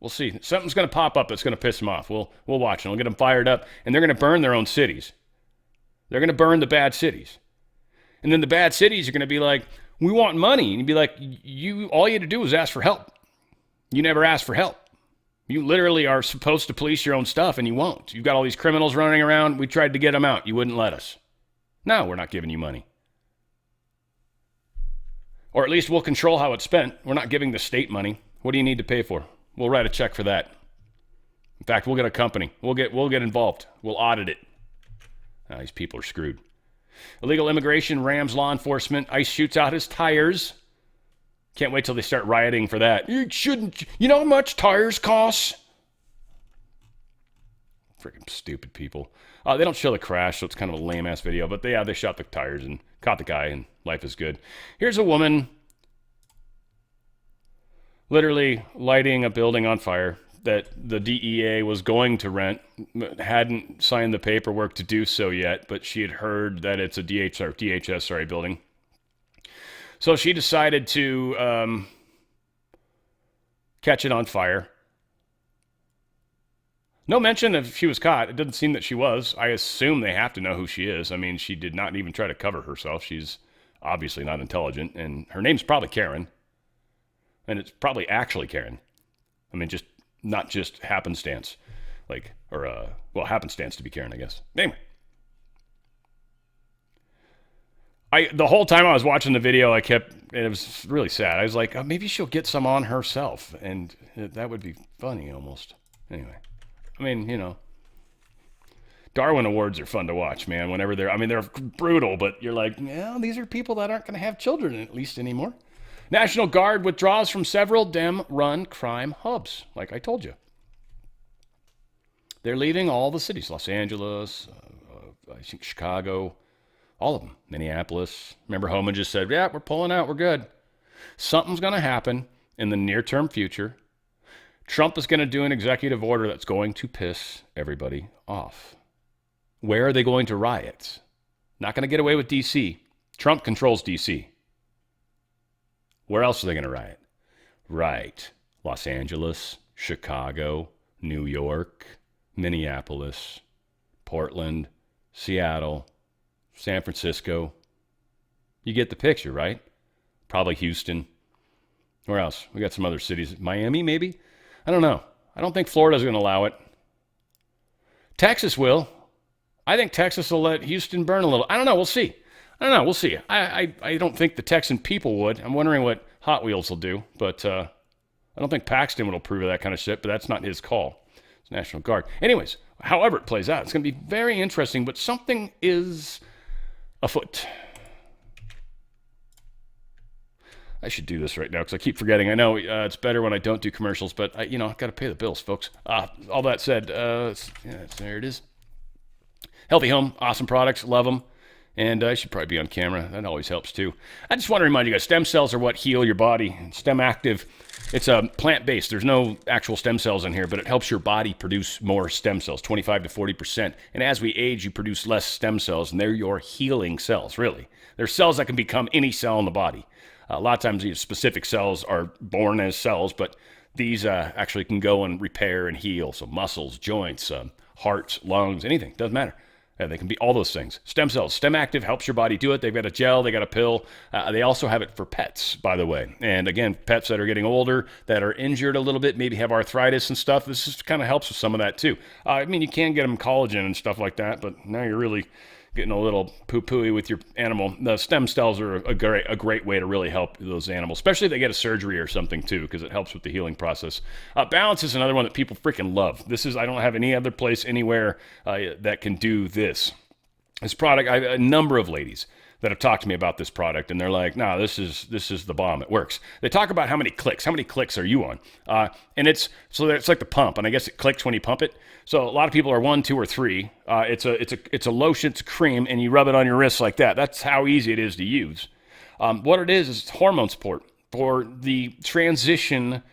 We'll see. Something's going to pop up that's going to piss them off. We'll watch and we'll get them fired up, and they're going to burn their own cities. They're going to burn the bad cities. And then the bad cities are going to be like, we want money. And you'd be like, all you had to do was ask for help. You never asked for help. You literally are supposed to police your own stuff, and you won't. You've got all these criminals running around. We tried to get them out. You wouldn't let us. No, we're not giving you money. Or at least we'll control how it's spent. We're not giving the state money. What do you need to pay for? We'll write a check for that. In fact, we'll get a company. We'll get involved. We'll audit it. These people are screwed. Illegal immigration rams law enforcement. ICE shoots out his tires. Can't wait till they start rioting for that. You shouldn't. You know how much tires cost? Freaking stupid people. They don't show the crash, so it's kind of a lame-ass video. But they shot the tires and caught the guy, and life is good. Here's a woman literally lighting a building on fire that the DEA was going to rent, hadn't signed the paperwork to do so yet, but she had heard that it's a DHS building. So she decided to catch it on fire. No mention if she was caught. It doesn't seem that she was. I assume they have to know who she is. I mean, she did not even try to cover herself. She's obviously not intelligent, and her name's probably Karen. And it's probably actually Karen. I mean, just not just happenstance. Happenstance to be Karen, I guess. Anyway. The whole time I was watching the video, and it was really sad. I was like, oh, maybe she'll get some on herself, and that would be funny almost. Anyway. I mean, Darwin Awards are fun to watch, man. Whenever they're brutal, but you're like, yeah, these are people that aren't going to have children at least anymore. National Guard withdraws from several Dem-run crime hubs, like I told you. They're leaving all the cities, Los Angeles, I think Chicago, all of them, Minneapolis. Remember, Homan just said, yeah, we're pulling out, we're good. Something's going to happen in the near-term future. Trump is going to do an executive order that's going to piss everybody off. Where are they going to riot? Not going to get away with D.C. Trump controls D.C. Where else are they going to riot? Right. Los Angeles, Chicago, New York, Minneapolis, Portland, Seattle, San Francisco. You get the picture, right? Probably Houston. Where else? We got some other cities. Miami, maybe? I don't know. I don't think Florida's going to allow it. Texas will. I think Texas will let Houston burn a little. I don't know. We'll see. We'll see. I don't think the Texan people would. I'm wondering what Hot Wheels will do. But I don't think Paxton would approve of that kind of shit. But that's not his call. It's National Guard. Anyways, however it plays out, it's going to be very interesting. But something is afoot. I should do this right now because I keep forgetting. I know it's better when I don't do commercials, but I've got to pay the bills, folks. All that said, there it is. Healthy Home, awesome products, love them. And I should probably be on camera. That always helps too. I just want to remind you guys, stem cells are what heal your body. Stem Active, it's a plant-based. There's no actual stem cells in here, but it helps your body produce more stem cells, 25 to 40%. And as we age, you produce less stem cells, and they're your healing cells, really. They're cells that can become any cell in the body. A lot of times these specific cells are born as cells, but these actually can go and repair and heal. So muscles, joints, hearts, lungs, anything. Doesn't matter. They can be all those things. Stem cells. Stem Active helps your body do it. They've got a gel. They got a pill. They also have it for pets, by the way. And again, pets that are getting older, that are injured a little bit, maybe have arthritis and stuff. This just kind of helps with some of that too. I mean, you can get them collagen and stuff like that, but now you're really getting a little poo-pooey with your animal. The stem cells are a great way to really help those animals, especially if they get a surgery or something too, because it helps with the healing process. Balance is another one that people freaking love. I don't have any other place anywhere that can do this. This product, I have a number of ladies that have talked to me about this product, and they're like, no, this is the bomb. It works. They talk about how many clicks are you on? And it's like the pump, and I guess it clicks when you pump it. So a lot of people are 1, 2, or 3. It's a lotion, it's a cream, and you rub it on your wrist like that. That's how easy it is to use. What it is hormone support for the transition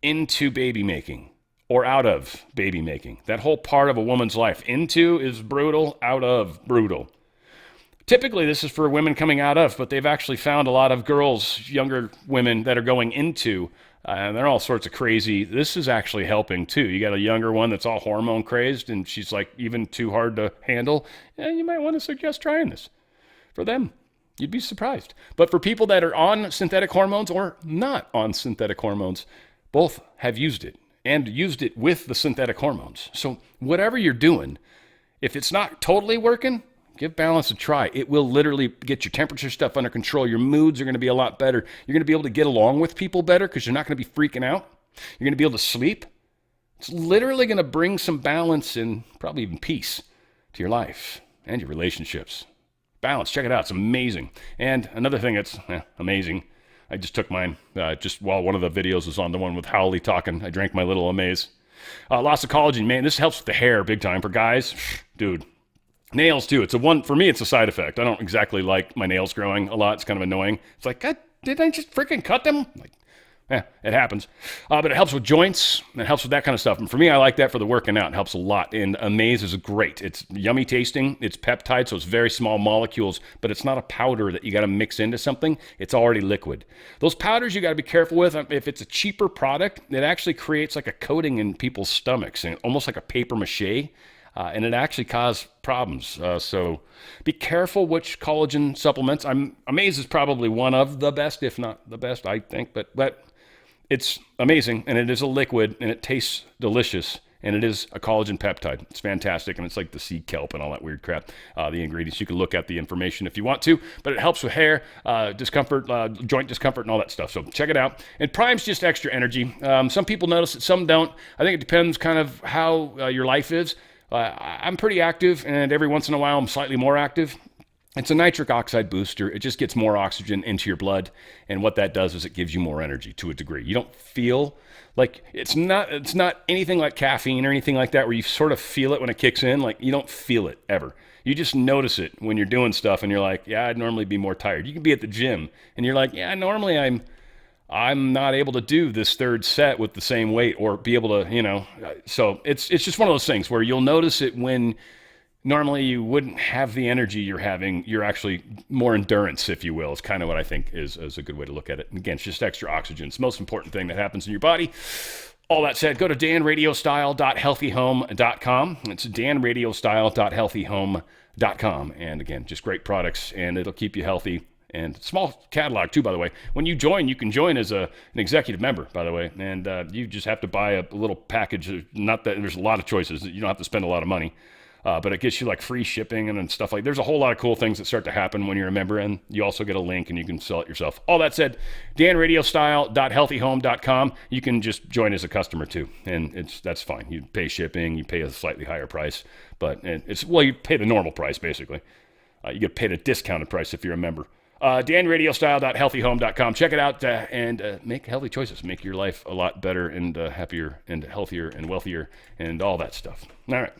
into baby making or out of baby making. That whole part of a woman's life. Into is brutal, out of brutal. Typically, this is for women coming out of, but they've actually found a lot of girls, younger women that are going into, and they're all sorts of crazy. This is actually helping too. You got a younger one that's all hormone crazed, and she's like even too hard to handle. And you might want to suggest trying this for them. You'd be surprised. But for people that are on synthetic hormones or not on synthetic hormones, both have used it and used it with the synthetic hormones. So whatever you're doing, if it's not totally working, give Balance a try. It will literally get your temperature stuff under control. Your moods are going to be a lot better. You're going to be able to get along with people better because you're not going to be freaking out. You're going to be able to sleep. It's literally going to bring some balance and probably even peace to your life and your relationships. Balance, check it out. It's amazing. And another thing that's amazing, I just took mine just while one of the videos was on, the one with Howley talking. I drank my little Amaze. Loss of collagen, man, this helps with the hair big time. For guys, dude, Nails too. For me, it's a side effect. I don't exactly like my nails growing a lot. It's kind of annoying. It's like, God, did I just freaking cut them? Like, it happens. But it helps with joints. It helps with that kind of stuff. And for me, I like that for the working out. It helps a lot. And Amaze is great. It's yummy tasting. It's peptide, so it's very small molecules, but it's not a powder that you got to mix into something. It's already liquid. Those powders you got to be careful with. If it's a cheaper product, it actually creates like a coating in people's stomachs, and almost like a paper mache. And it actually causes problems. So be careful which collagen supplements. Amaze is probably one of the best, if not the best, I think. But it's amazing, and it is a liquid, and it tastes delicious, and it is a collagen peptide. It's fantastic, and it's like the sea kelp and all that weird crap. The ingredients, you can look at the information if you want to, but it helps with hair, discomfort, joint discomfort, and all that stuff. So check it out. And Prime's just extra energy. Some people notice it, some don't. I think it depends kind of how your life is. I'm pretty active, and every once in a while I'm slightly more active. It's a nitric oxide booster. It just gets more oxygen into your blood, and what that does is it gives you more energy to a degree. You don't feel like it's not anything like caffeine or anything like that where you sort of feel it when it kicks in. Like, you don't feel it ever. You just notice it when you're doing stuff, and you're like, yeah, I'd normally be more tired. You can be at the gym, and you're like, yeah, normally I'm not able to do this third set with the same weight or be able to, so it's just one of those things where you'll notice it when normally you wouldn't have the energy you're having. You're actually more endurance, if you will, is kind of what I think is a good way to look at it. And again, it's just extra oxygen. It's the most important thing that happens in your body. All that said, go to danradiostyle.healthyhome.com. It's danradiostyle.healthyhome.com. And again, just great products, and it'll keep you healthy. And small catalog too, by the way. When you join, you can join as an executive member, by the way. And you just have to buy a little package. Not that there's a lot of choices. You don't have to spend a lot of money. But it gets you like free shipping and stuff like. There's a whole lot of cool things that start to happen when you're a member, and you also get a link and you can sell it yourself. All that said, danradiostyle.healthyhome.com. You can just join as a customer too, and that's fine. You pay shipping, you pay a slightly higher price, but you pay the normal price basically. You get paid a discounted price if you're a member. danradiostyle.healthyhome.com. Check it out and make healthy choices. Make your life a lot better and happier and healthier and wealthier and all that stuff. All right.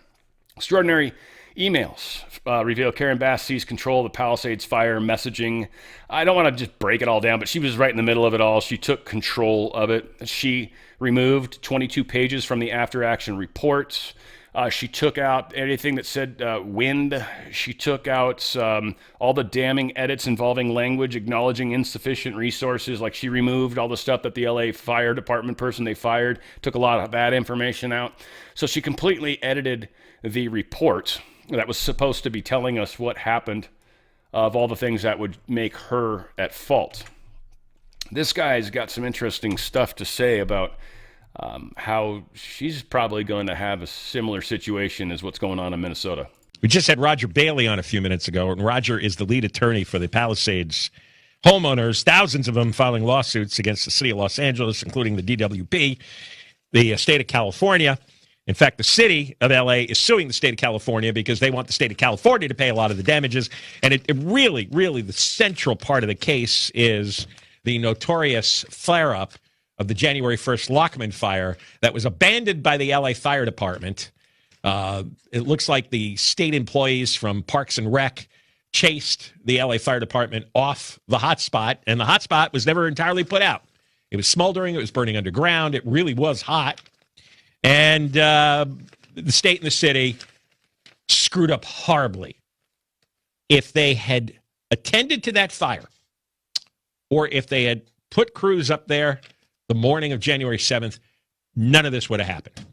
Extraordinary emails reveal Karen Bass seized control of the Palisades fire messaging. I don't want to just break it all down, but she was right in the middle of it all. She took control of it. She removed 22 pages from the after-action reports. She took out anything that said wind. She took out all the damning edits involving language acknowledging insufficient resources. Like, she removed all the stuff that the LA fire department person they fired, took a lot of that information out. So she completely edited the report that was supposed to be telling us what happened of all the things that would make her at fault. This guy's got some interesting stuff to say about how she's probably going to have a similar situation as what's going on in Minnesota. We just had Roger Bailey on a few minutes ago, and Roger is the lead attorney for the Palisades homeowners, thousands of them filing lawsuits against the city of Los Angeles, including the DWP, the state of California. In fact, the city of L.A. is suing the state of California because they want the state of California to pay a lot of the damages. And it really, the central part of the case is the notorious flare-up of the January 1st Lockman fire that was abandoned by the L.A. Fire Department. It looks like the state employees from Parks and Rec chased the L.A. Fire Department off the hotspot, and the hotspot was never entirely put out. It was smoldering. It was burning underground. It really was hot. And the state and the city screwed up horribly. If they had attended to that fire, or if they had put crews up there the morning of January 7th, none of this would have happened.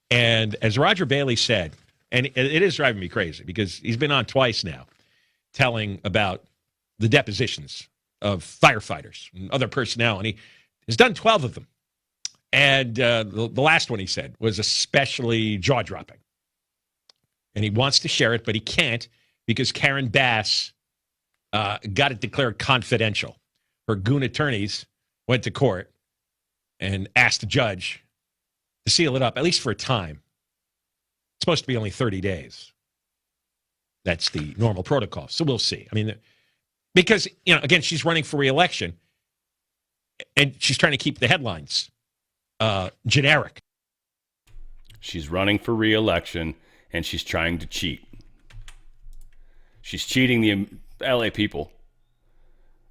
And as Roger Bailey said, and it is driving me crazy because he's been on twice now telling about the depositions of firefighters and other personnel, and he has done 12 of them. And the last one he said was especially jaw-dropping. And he wants to share it, but he can't because Karen Bass got it declared confidential. Her goon attorneys went to court and asked the judge to seal it up, at least for a time. It's supposed to be only 30 days. That's the normal protocol. So we'll see. I mean, because, again, she's running for re-election, and she's trying to keep the headlines generic. She's running for re-election, and she's trying to cheat. She's cheating the LA people.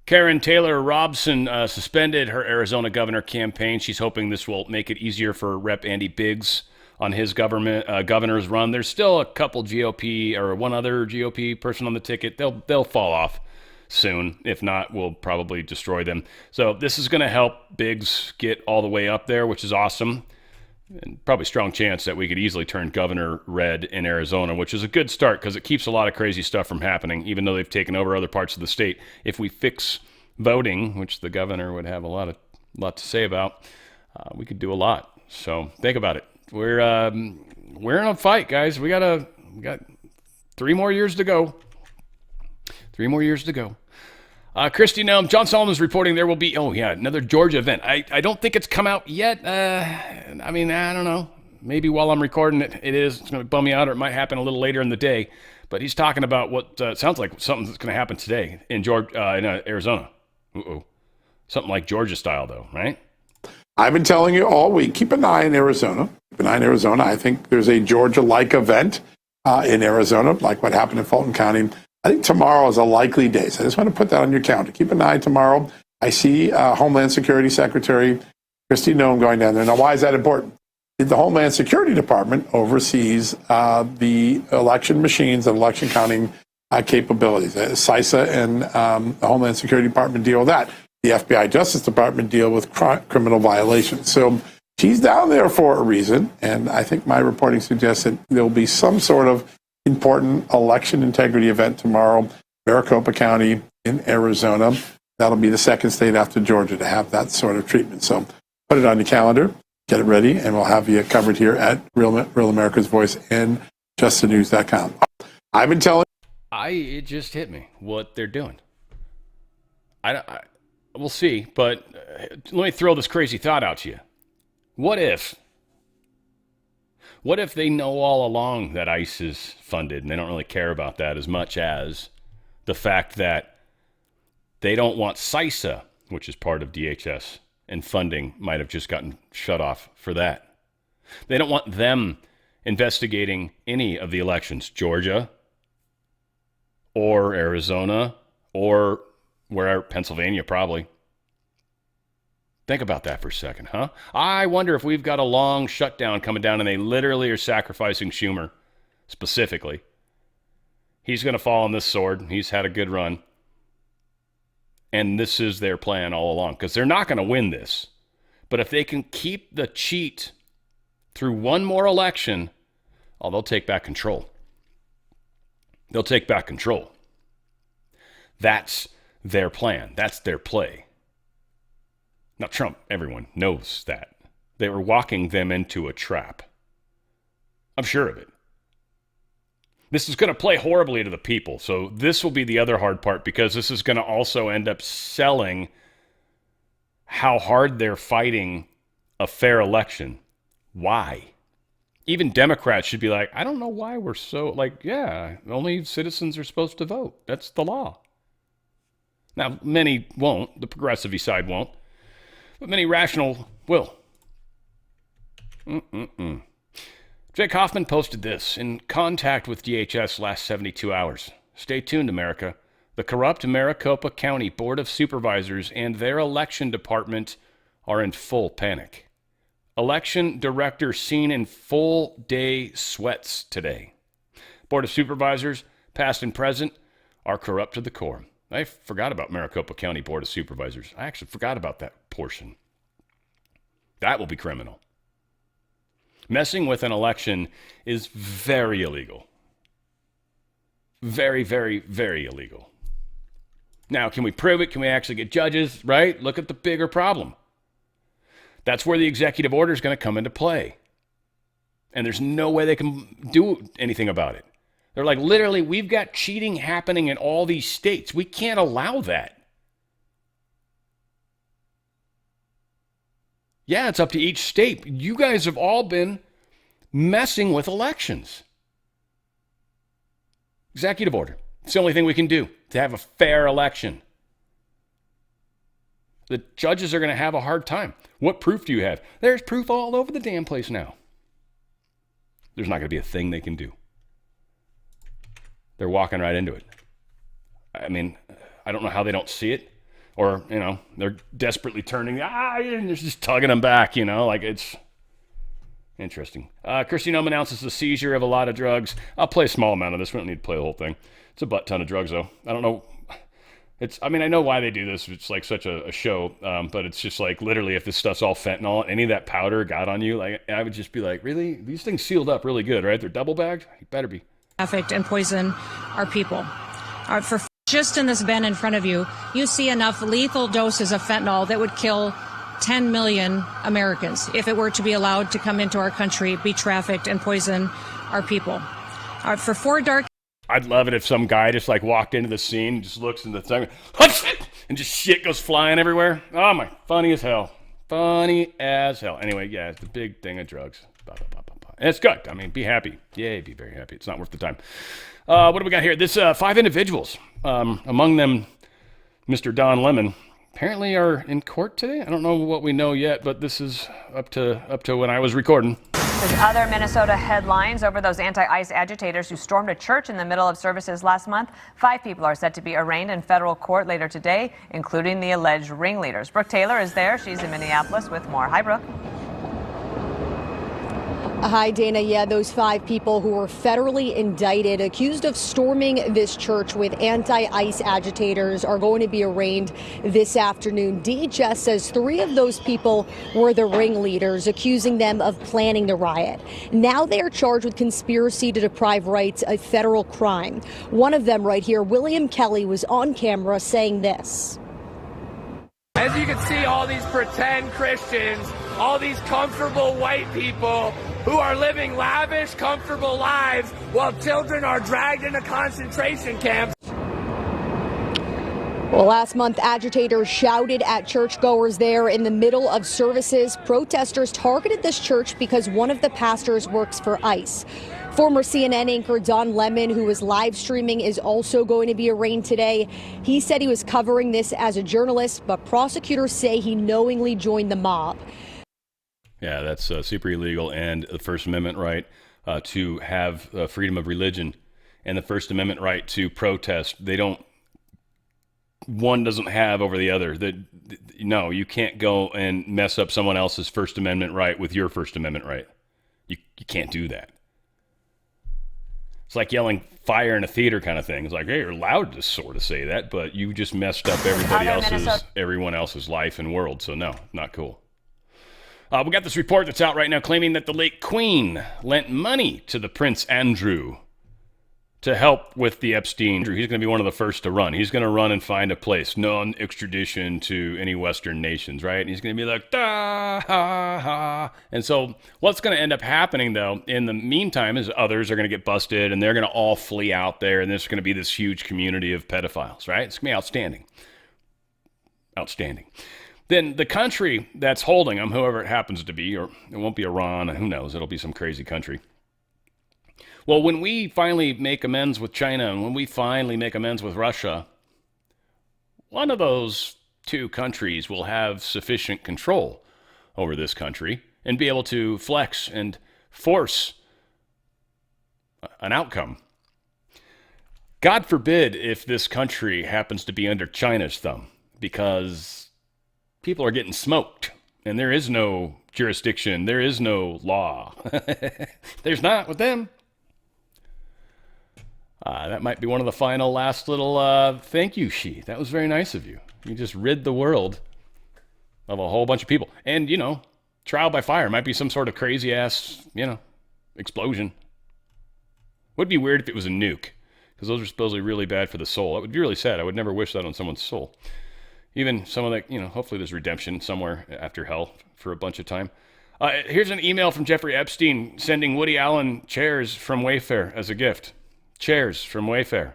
Karen Taylor Robson suspended her Arizona governor campaign. She's hoping this will make it easier for Rep. Andy Biggs on his governor's run. There's still a couple GOP or one other GOP person on the ticket. They'll fall off soon. If not, we'll probably destroy them. So this is going to help Biggs get all the way up there, which is awesome. And probably strong chance that we could easily turn governor red in Arizona, which is a good start because it keeps a lot of crazy stuff from happening, even though they've taken over other parts of the state. If we fix voting, which the governor would have a lot to say about, we could do a lot. So think about it. We're in a fight, guys. We got 3 more years to go. 3 more years to go. Christy Nome, John Solomon's reporting there will be, another Georgia event. I don't think it's come out yet. I don't know. Maybe while I'm recording it is. It's going to bum me out, or it might happen a little later in the day. But he's talking about what sounds like something that's going to happen today in Arizona. Something like Georgia style, though, right? I've been telling you all week, keep an eye on Arizona. Keep an eye on Arizona. I think there's a Georgia-like event in Arizona, like what happened in Fulton County. I think tomorrow is a likely day. So I just want to put that on your calendar. Keep an eye tomorrow. I see Homeland Security Secretary Christy Nome going down there. Now, why is that important? The Homeland Security Department oversees the election machines and election counting capabilities. CISA and the Homeland Security Department deal with that. The FBI Justice Department deal with criminal violations. So she's down there for a reason, and I think my reporting suggests that there will be some sort of important election integrity event tomorrow, Maricopa County in Arizona. That'll be the second state after Georgia to have that sort of treatment. So put it on your calendar, get it ready, and we'll have you covered here at Real America's Voice and justthenews.com. I've been telling it just hit me what they're doing. We'll see, but let me throw this crazy thought out to you. What if they know all along that ICE is funded and they don't really care about that as much as the fact that they don't want CISA, which is part of DHS, and funding might have just gotten shut off for that. They don't want them investigating any of the elections, Georgia or Arizona or Pennsylvania probably. Think about that for a second, huh? I wonder if we've got a long shutdown coming down and they literally are sacrificing Schumer specifically. He's going to fall on this sword. He's had a good run. And this is their plan all along because they're not going to win this. But if they can keep the cheat through one more election, they'll take back control. They'll take back control. That's their plan. That's their play. Now, Trump, everyone knows that. They were walking them into a trap. I'm sure of it. This is going to play horribly to the people. So this will be the other hard part because this is going to also end up selling how hard they're fighting a fair election. Why? Even Democrats should be like, I don't know why we're so only citizens are supposed to vote. That's the law. Now, many won't. The progressive side won't. But many rational will. Jake Hoffman posted this. In contact with DHS last 72 hours. Stay tuned, America. The corrupt Maricopa County Board of Supervisors and their election department are in full panic. Election director seen in full day sweats today. Board of Supervisors, past and present, are corrupt to the core. I forgot about Maricopa County Board of Supervisors. I actually forgot about that portion. That will be criminal. Messing with an election is very illegal. Very, very, very illegal. Now, can we prove it? Can we actually get judges? Right? Look at the bigger problem. That's where the executive order is going to come into play. And there's no way they can do anything about it. They're like, literally, we've got cheating happening in all these states. We can't allow that. Yeah, it's up to each state. You guys have all been messing with elections. Executive order. It's the only thing we can do to have a fair election. The judges are going to have a hard time. What proof do you have? There's proof all over the damn place now. There's not going to be a thing they can do. They're walking right into it. I mean, I don't know how they don't see it, or, they're desperately turning, and they're just tugging them back, like it's interesting. Christy Nome announces the seizure of a lot of drugs. I'll play a small amount of this. We don't need to play the whole thing. It's a butt ton of drugs, though. I don't know. I know why they do this. It's like such a show, but it's just like literally if this stuff's all fentanyl, any of that powder got on you, like I would just be like, really? These things sealed up really good, right? They're double bagged? You better be. Trafficked and poison our people. For just in this bin in front of you, you see enough lethal doses of fentanyl that would kill 10 million Americans if it were to be allowed to come into our country, be trafficked, and poison our people. For 4 dark... I'd love it if some guy just like walked into the scene, just looks in the thing, and just shit goes flying everywhere. Oh my, funny as hell. Funny as hell. Anyway, yeah, it's the big thing of drugs. And it's good. I mean, be happy. Yay, be very happy. It's not worth the time. What do we got here? This 5 individuals, among them Mr. Don Lemon, apparently are in court today. I don't know what we know yet, but this is up to when I was recording. There's other Minnesota headlines over those anti-ICE agitators who stormed a church in the middle of services last month. 5 people are set to be arraigned in federal court later today, including the alleged ringleaders. Brooke Taylor is there. She's in Minneapolis with more. Hi, Brooke. Hi, Dana. Yeah, those 5 people who were federally indicted, accused of storming this church with anti-ICE agitators, are going to be arraigned this afternoon. DHS says 3 of those people were the ringleaders, accusing them of planning the riot. Now they are charged with conspiracy to deprive rights, a federal crime. One of them right here, William Kelly, was on camera saying this. As you can see, all these pretend Christians, all these comfortable white people who are living lavish, comfortable lives while children are dragged into concentration camps. Well, last month, agitators shouted at churchgoers there in the middle of services. Protesters targeted this church because one of the pastors works for ICE. Former CNN anchor Don Lemon, who was live streaming, is also going to be arraigned today. He said he was covering this as a journalist, but prosecutors say he knowingly joined the mob. Yeah, that's super illegal, and the First Amendment right to have freedom of religion and the First Amendment right to protest. One doesn't have over the other. No, you can't go and mess up someone else's First Amendment right with your First Amendment right. You can't do that. It's like yelling fire in a theater kind of thing. It's like, hey, you're allowed to sort of say that, but you just messed up everyone else's life and world. So no, not cool. We got this report that's out right now claiming that the late Queen lent money to the Prince Andrew to help with the Epstein. He's going to be one of the first to run. He's going to run and find a place, non-extradition to any Western nations, right? And he's going to be like, da, ha, ha. And so what's going to end up happening, though, in the meantime, is others are going to get busted, and they're going to all flee out there, and there's going to be this huge community of pedophiles, right? It's going to be outstanding. Outstanding. Then the country that's holding them, whoever it happens to be, or it won't be Iran, who knows, it'll be some crazy country. Well, when we finally make amends with China and when we finally make amends with Russia, one of those 2 countries will have sufficient control over this country and be able to flex and force an outcome. God forbid if this country happens to be under China's thumb, because people are getting smoked, and there is no jurisdiction, there is no law. There's not with them. That might be one of the final last little thank you sheet. That was very nice of you. You just rid the world of a whole bunch of people. And, trial by fire might be some sort of crazy ass, explosion. Would be weird if it was a nuke, because those are supposedly really bad for the soul. That would be really sad. I would never wish that on someone's soul. Even someone that, hopefully there's redemption somewhere after hell for a bunch of time. Here's an email from Jeffrey Epstein sending Woody Allen chairs from Wayfair as a gift. Chairs from Wayfair.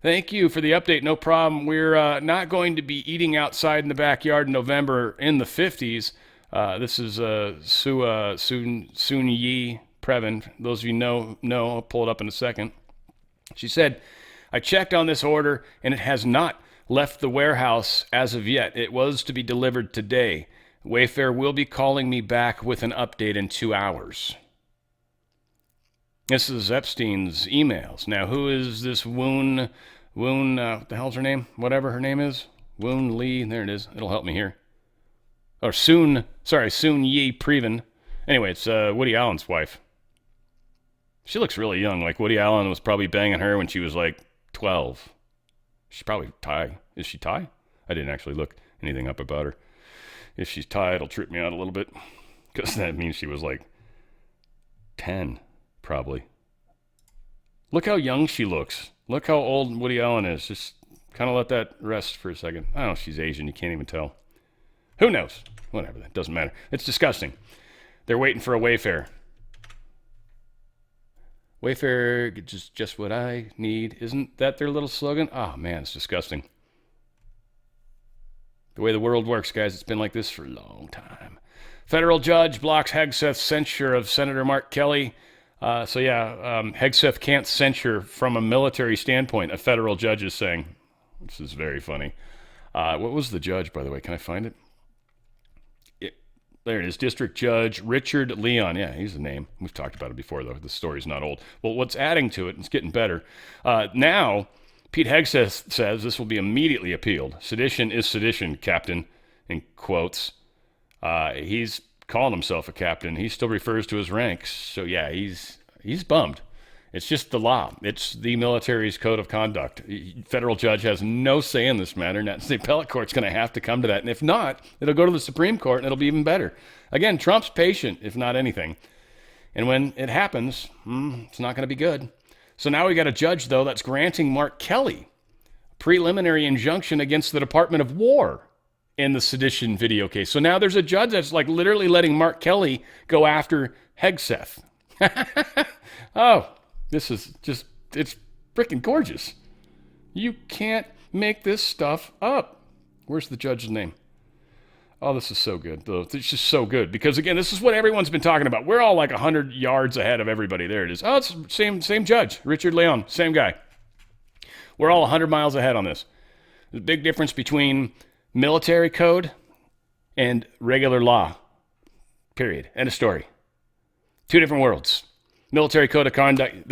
Thank you for the update. No problem. We're not going to be eating outside in the backyard in November in the 50s. This is Soon Yi Previn. Those of you know, I'll pull it up in a second. She said, I checked on this order and it has not left the warehouse as of yet. It was to be delivered today. Wayfair will be calling me back with an update in 2 hours. This is Epstein's emails. Now, who is this Woon Woon, what the hell's her name? Whatever her name is. Woon Lee. There it is. It'll help me here. Or Soon Yi Preven. Anyway, it's Woody Allen's wife. She looks really young. Like Woody Allen was probably banging her when she was like 12. She's probably Thai. Is she Thai? I didn't actually look anything up about her. If she's Thai, it'll trip me out a little bit. Because that means she was like 10, probably. Look how young she looks. Look how old Woody Allen is. Just kind of let that rest for a second. I don't know if she's Asian. You can't even tell. Who knows? Whatever. That doesn't matter. It's disgusting. They're waiting for a Wayfair. Wayfair, just what I need. Isn't that their little slogan? Oh, man, it's disgusting. The way the world works, guys, it's been like this for a long time. Federal judge blocks Hegseth's censure of Senator Mark Kelly. Hegseth can't censure from a military standpoint, a federal judge is saying. This is very funny. What was the judge, by the way? Can I find it? There it is. District Judge Richard Leon. Yeah, he's the name. We've talked about it before, though. The story's not old. Well, what's adding to it, and it's getting better, now Pete Hegseth says this will be immediately appealed. Sedition is sedition, Captain, in quotes. He's calling himself a captain. He still refers to his ranks. So, yeah, he's bummed. It's just the law. It's the military's code of conduct. Federal judge has no say in this matter, and that's the appellate court's going to have to come to that. And if not, it'll go to the Supreme Court, and it'll be even better. Again, Trump's patient, if not anything. And when it happens, it's not going to be good. So now we got a judge, though, that's granting Mark Kelly a preliminary injunction against the Department of War in the sedition video case. So now there's a judge that's like literally letting Mark Kelly go after Hegseth. Oh, this is just, it's freaking gorgeous. You can't make this stuff up. Where's the judge's name? Oh, this is so good. It's just so good. Because, again, this is what everyone's been talking about. We're all like 100 yards ahead of everybody. There it is. Oh, it's same judge. Richard Leon, same guy. We're all 100 miles ahead on this. There's a big difference between military code and regular law. Period. End of story. Two different worlds. Military code of conduct,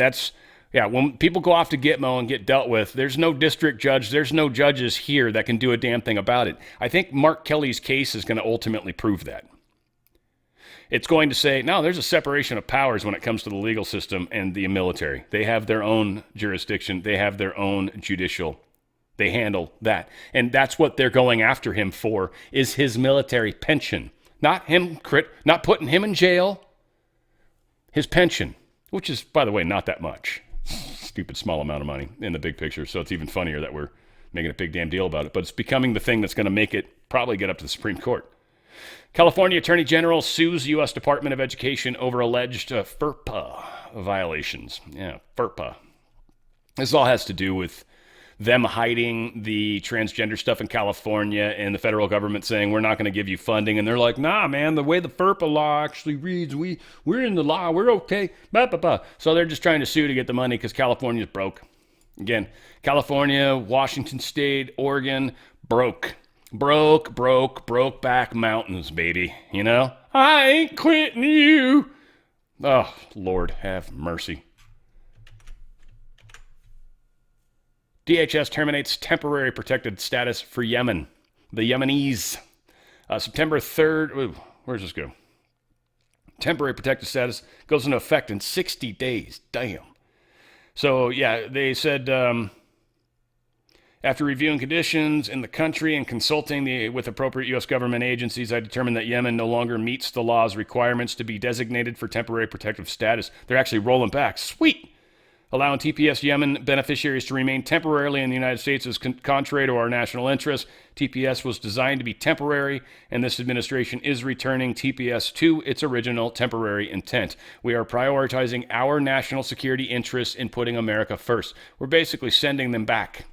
when people go off to Gitmo and get dealt with, there's no district judge, there's no judges here that can do a damn thing about it. I think Mark Kelly's case is going to ultimately prove that. It's going to say, no, there's a separation of powers when it comes to the legal system and the military. They have their own jurisdiction. They have their own judicial. They handle that. And that's what they're going after him for, is his military pension. Not putting him in jail, his pension. Which is, by the way, not that much. Stupid small amount of money in the big picture. So it's even funnier that we're making a big damn deal about it. But it's becoming the thing that's going to make it probably get up to the Supreme Court. California Attorney General sues U.S. Department of Education over alleged FERPA violations. Yeah, FERPA. This all has to do with them hiding the transgender stuff in California and the federal government saying, we're not going to give you funding. And they're like, nah, man, the way the FERPA law actually reads, we're in the law, we're okay. Bah, bah, bah. So they're just trying to sue to get the money because California's broke. Again, California, Washington State, Oregon, broke back mountains, baby. You know, I ain't quitting you. Oh, Lord, have mercy. DHS terminates temporary protected status for Yemen. The Yemenis. September 3rd. Ooh, where does this go? Temporary protected status goes into effect in 60 days. Damn. So, yeah, they said after reviewing conditions in the country and consulting with appropriate U.S. government agencies, I determined that Yemen no longer meets the law's requirements to be designated for temporary protective status. They're actually rolling back. Sweet. Allowing TPS Yemen beneficiaries to remain temporarily in the United States is contrary to our national interests. TPS was designed to be temporary, and this administration is returning TPS to its original temporary intent. We are prioritizing our national security interests in putting America first. We're basically sending them back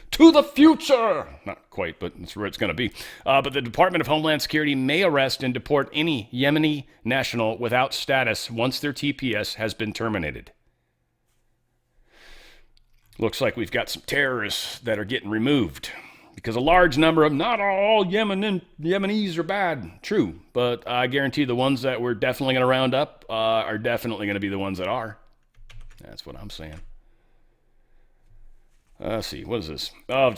to the future. Not quite, but that's where it's going to be. But the Department of Homeland Security may arrest and deport any Yemeni national without status once their TPS has been terminated. Looks like we've got some terrorists that are getting removed because a large number of, not all Yemenis are bad. True, but I guarantee the ones that we're definitely going to round up are definitely going to be the ones that are. That's what I'm saying. Let's see. What is this? Oh,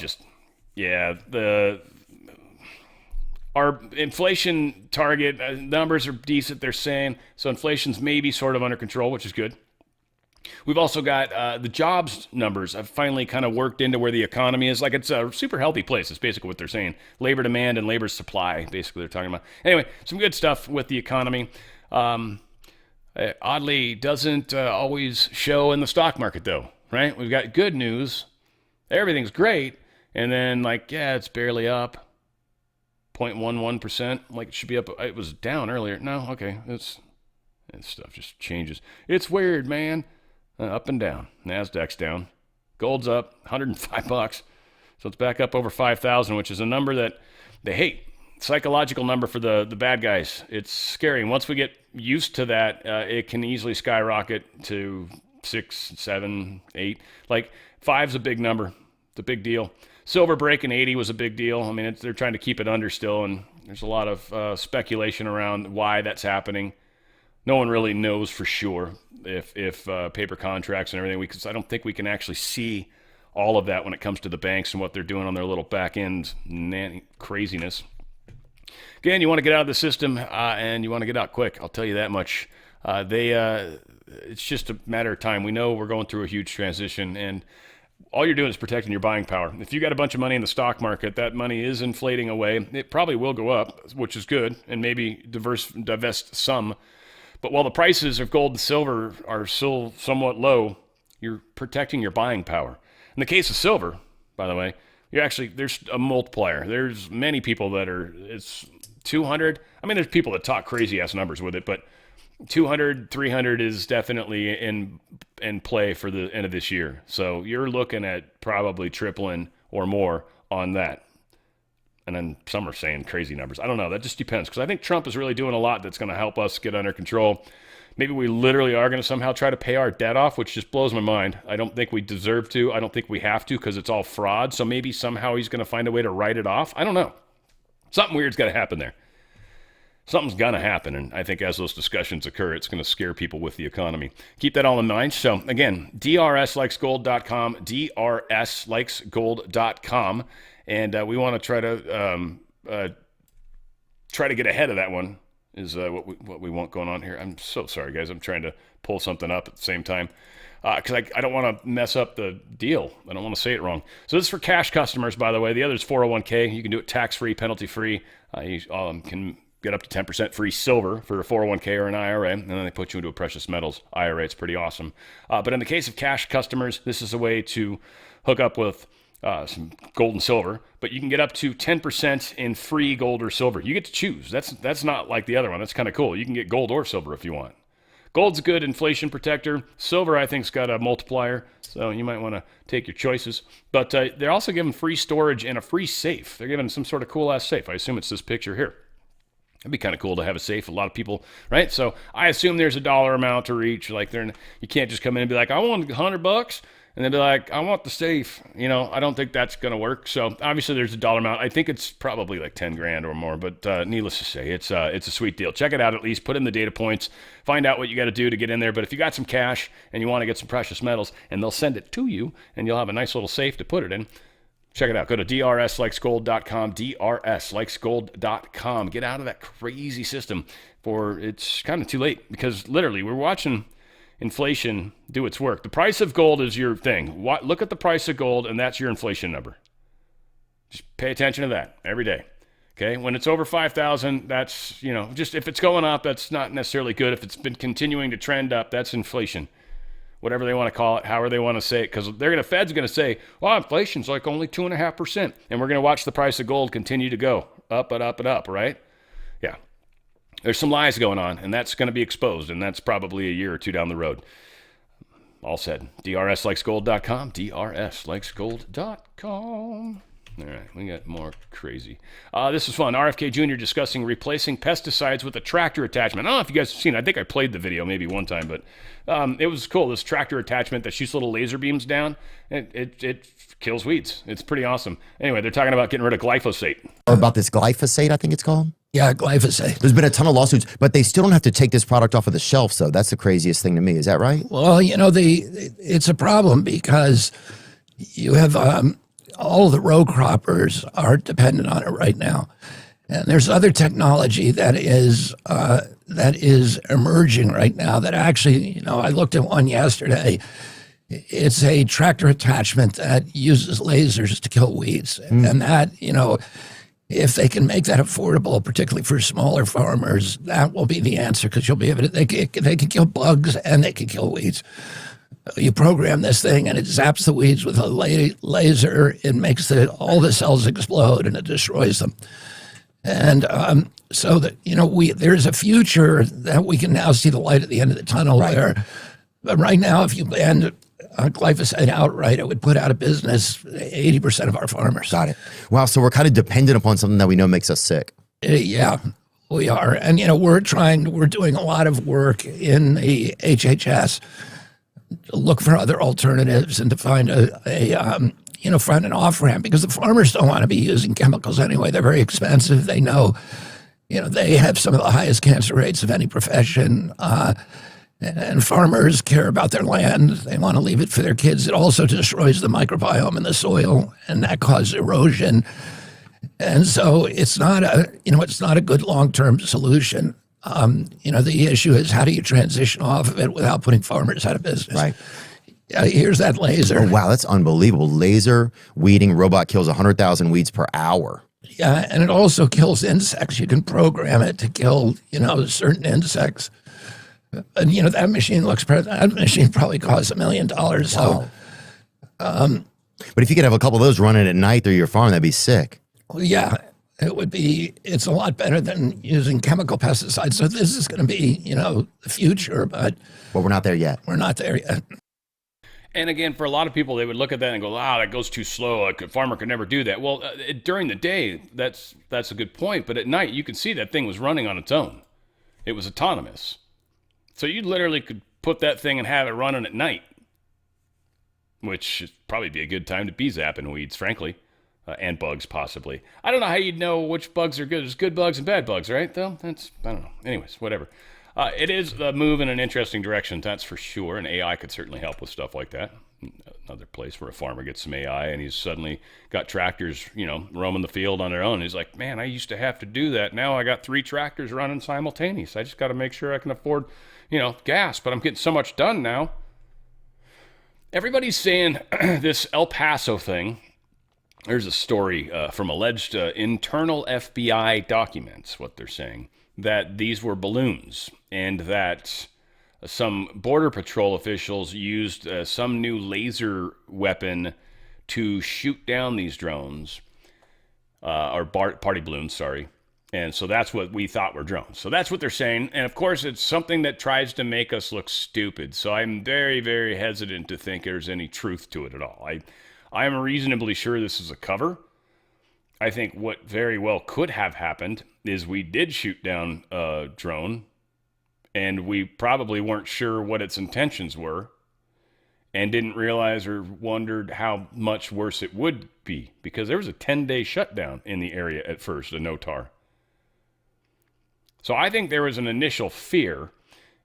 our inflation target numbers are decent, they're saying. So inflation's maybe sort of under control, which is good. We've also got the jobs numbers have finally kind of worked into where the economy is. Like, it's a super healthy place. It's basically what they're saying. Labor demand and labor supply, basically, they're talking about. Anyway, some good stuff with the economy. Oddly, doesn't always show in the stock market, though, right? We've got good news. Everything's great. And then, it's barely up. 0.11%. Like, it should be up. It was down earlier. No, okay. This stuff just changes. It's weird, man. Up and down. NASDAQ's down. Gold's up $105. So it's back up over 5,000, which is a number that they hate. Psychological number for the bad guys. It's scary. And once we get used to that, it can easily skyrocket to 6, 7, 8. 5's a big number. It's a big deal. Silver breaking 80 was a big deal. I mean, they're trying to keep it under still, and there's a lot of speculation around why that's happening. No one really knows for sure if paper contracts and everything, because I don't think we can actually see all of that when it comes to the banks and what they're doing on their little back end craziness. Again, you want to get out of the system and you want to get out quick. I'll tell you that much. It's just a matter of time. We know we're going through a huge transition, and all you're doing is protecting your buying power. If you got a bunch of money in the stock market, that money is inflating away. It probably will go up, which is good, and maybe divest some. But while the prices of gold and silver are still somewhat low, you're protecting your buying power. In the case of silver, by the way, there's a multiplier. There's many people that it's 200. I mean, there's people that talk crazy ass numbers with it, but 200, 300 is definitely in play for the end of this year. So you're looking at probably tripling or more on that. And then some are saying crazy numbers. I don't know. That just depends, because I think Trump is really doing a lot that's going to help us get under control. Maybe we literally are going to somehow try to pay our debt off, which just blows my mind. I don't think we deserve to. I don't think we have to, because it's all fraud. So maybe somehow he's going to find a way to write it off. I don't know. Something weird's got to happen there. Something's going to happen, and I think as those discussions occur, it's going to scare people with the economy. Keep that all in mind. So, again, drslikesgold.com, drslikesgold.com, and we want to try to get ahead of that one is what we want going on here. I'm so sorry, guys. I'm trying to pull something up at the same time because I don't want to mess up the deal. I don't want to say it wrong. So this is for cash customers, by the way. The other is 401k. You can do it tax-free, penalty-free. You can get up to 10% free silver for a 401k or an IRA, and then they put you into a precious metals IRA. It's pretty awesome. But in the case of cash customers, this is a way to hook up with some gold and silver, but you can get up to 10% in free gold or silver. You get to choose. That's not like the other one. That's kind of cool. You can get gold or silver if you want. Gold's a good inflation protector. Silver, I think, has got a multiplier, so you might want to take your choices. But they're also giving free storage and a free safe. They're giving some sort of cool-ass safe. I assume it's this picture here. It'd be kind of cool to have a safe. A lot of people, right? So I assume there's a dollar amount to reach. You can't just come in and be like, I want $100, and then be like, I want the safe. I don't think that's going to work. So obviously there's a dollar amount. I think it's probably like 10 grand or more, but needless to say, it's a sweet deal. Check it out at least. Put in the data points. Find out what you got to do to get in there. But if you got some cash and you want to get some precious metals, and they'll send it to you, and you'll have a nice little safe to put it in. Check it out. Go to drslikesgold.com, drslikesgold.com. Get out of that crazy system, for it's kind of too late, because literally we're watching inflation do its work. The price of gold is your thing. Look at the price of gold, and that's your inflation number. Just pay attention to that every day. Okay? When it's over 5,000, that's, just if it's going up, that's not necessarily good. If it's been continuing to trend up, that's inflation. Whatever they want to call it, however they want to say it, because Fed's going to say, well, inflation's like only 2.5%, and we're going to watch the price of gold continue to go up and up and up, right? Yeah. There's some lies going on, and that's going to be exposed, and that's probably a year or two down the road. All said. drslikesgold.com, drslikesgold.com. All right, we got more crazy. This is fun. RFK Jr. discussing replacing pesticides with a tractor attachment. I don't know if you guys have seen it. I think I played the video maybe one time, but it was cool. This tractor attachment that shoots little laser beams down, it kills weeds. It's pretty awesome. Anyway, they're talking about getting rid of glyphosate. Or about this glyphosate, I think it's called. Yeah, glyphosate. There's been a ton of lawsuits, but they still don't have to take this product off of the shelf, so that's the craziest thing to me. Is that right? Well, it's a problem because You have all the row croppers are dependent on it right now. And there's other technology that is emerging right now that actually, I looked at one yesterday. It's a tractor attachment that uses lasers to kill weeds. And that, if they can make that affordable, particularly for smaller farmers, that will be the answer, because you'll be able to, they can kill bugs and they can kill weeds. You program this thing and it zaps the weeds with a laser. It makes all the cells explode and it destroys them. And so that, there's a future that we can now see the light at the end of the tunnel there. But right now, if you banned glyphosate outright, it would put out of business 80% of our farmers. Got it. Wow, so we're kind of dependent upon something that we know makes us sick. Yeah, we are. And, we're doing a lot of work in the HHS to look for other alternatives and to find find an off-ramp, because the farmers don't want to be using chemicals anyway. They're very expensive. They know, they have some of the highest cancer rates of any profession. And farmers care about their land. They want to leave it for their kids. It also destroys the microbiome in the soil, and that causes erosion. And so it's not a good long-term solution. The issue is, how do you transition off of it without putting farmers out of business? Right. Here's that laser. Oh, wow, that's unbelievable. Laser weeding robot kills 100,000 weeds per hour. Yeah, and it also kills insects. You can program it to kill, certain insects. And, that machine probably costs $1 million. So, but if you could have a couple of those running at night through your farm, that'd be sick. Well, yeah, it's a lot better than using chemical pesticides. So this is going to be, the future, but we're not there yet. We're not there yet. And again, for a lot of people, they would look at that and go, that goes too slow. A farmer could never do that. Well, during the day, that's a good point. But at night, you can see that thing was running on its own. It was autonomous. So you literally could put that thing and have it running at night, which would probably be a good time to be zapping weeds, frankly, and bugs possibly. I don't know how you'd know which bugs are good. There's good bugs and bad bugs, right? Though I don't know. Anyways, whatever. It is a move in an interesting direction, that's for sure, and AI could certainly help with stuff like that. Another place where a farmer gets some AI and he's suddenly got tractors, roaming the field on their own. He's like, man, I used to have to do that. Now I got 3 tractors running simultaneous. I just got to make sure I can afford, gas, but I'm getting so much done now. Everybody's saying this El Paso thing. There's a story from alleged internal FBI documents, what they're saying, that these were balloons and that some Border Patrol officials used some new laser weapon to shoot down these drones, or party balloons, sorry. And so that's what we thought were drones. So that's what they're saying. And of course, it's something that tries to make us look stupid. So I'm very, very hesitant to think there's any truth to it at all. I am reasonably sure this is a cover. I think what very well could have happened is we did shoot down a drone and we probably weren't sure what its intentions were and didn't realize or wondered how much worse it would be, because there was a 10-day shutdown in the area at first, a NOTAR. So I think there was an initial fear,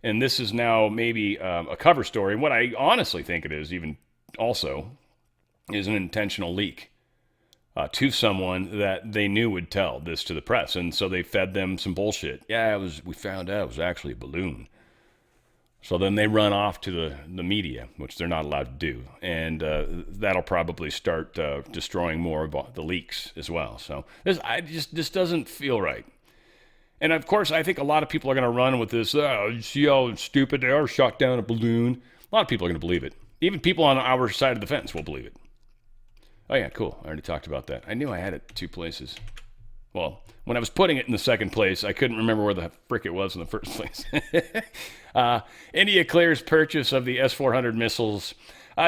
and this is now maybe a cover story. What I honestly think it is, even also, is an intentional leak to someone that they knew would tell this to the press. And so they fed them some bullshit. Yeah, we found out it was actually a balloon. So then they run off to the media, which they're not allowed to do. And that'll probably start destroying more of the leaks as well. So this doesn't feel right. And of course, I think a lot of people are going to run with this, you see how stupid they are, shot down a balloon. A lot of people are going to believe it. Even people on our side of the fence will believe it. Oh yeah, cool. I already talked about that. I knew I had it 2 places. Well, when I was putting it in the second place, I couldn't remember where the frick it was in the first place. India clears purchase of the S-400 missiles.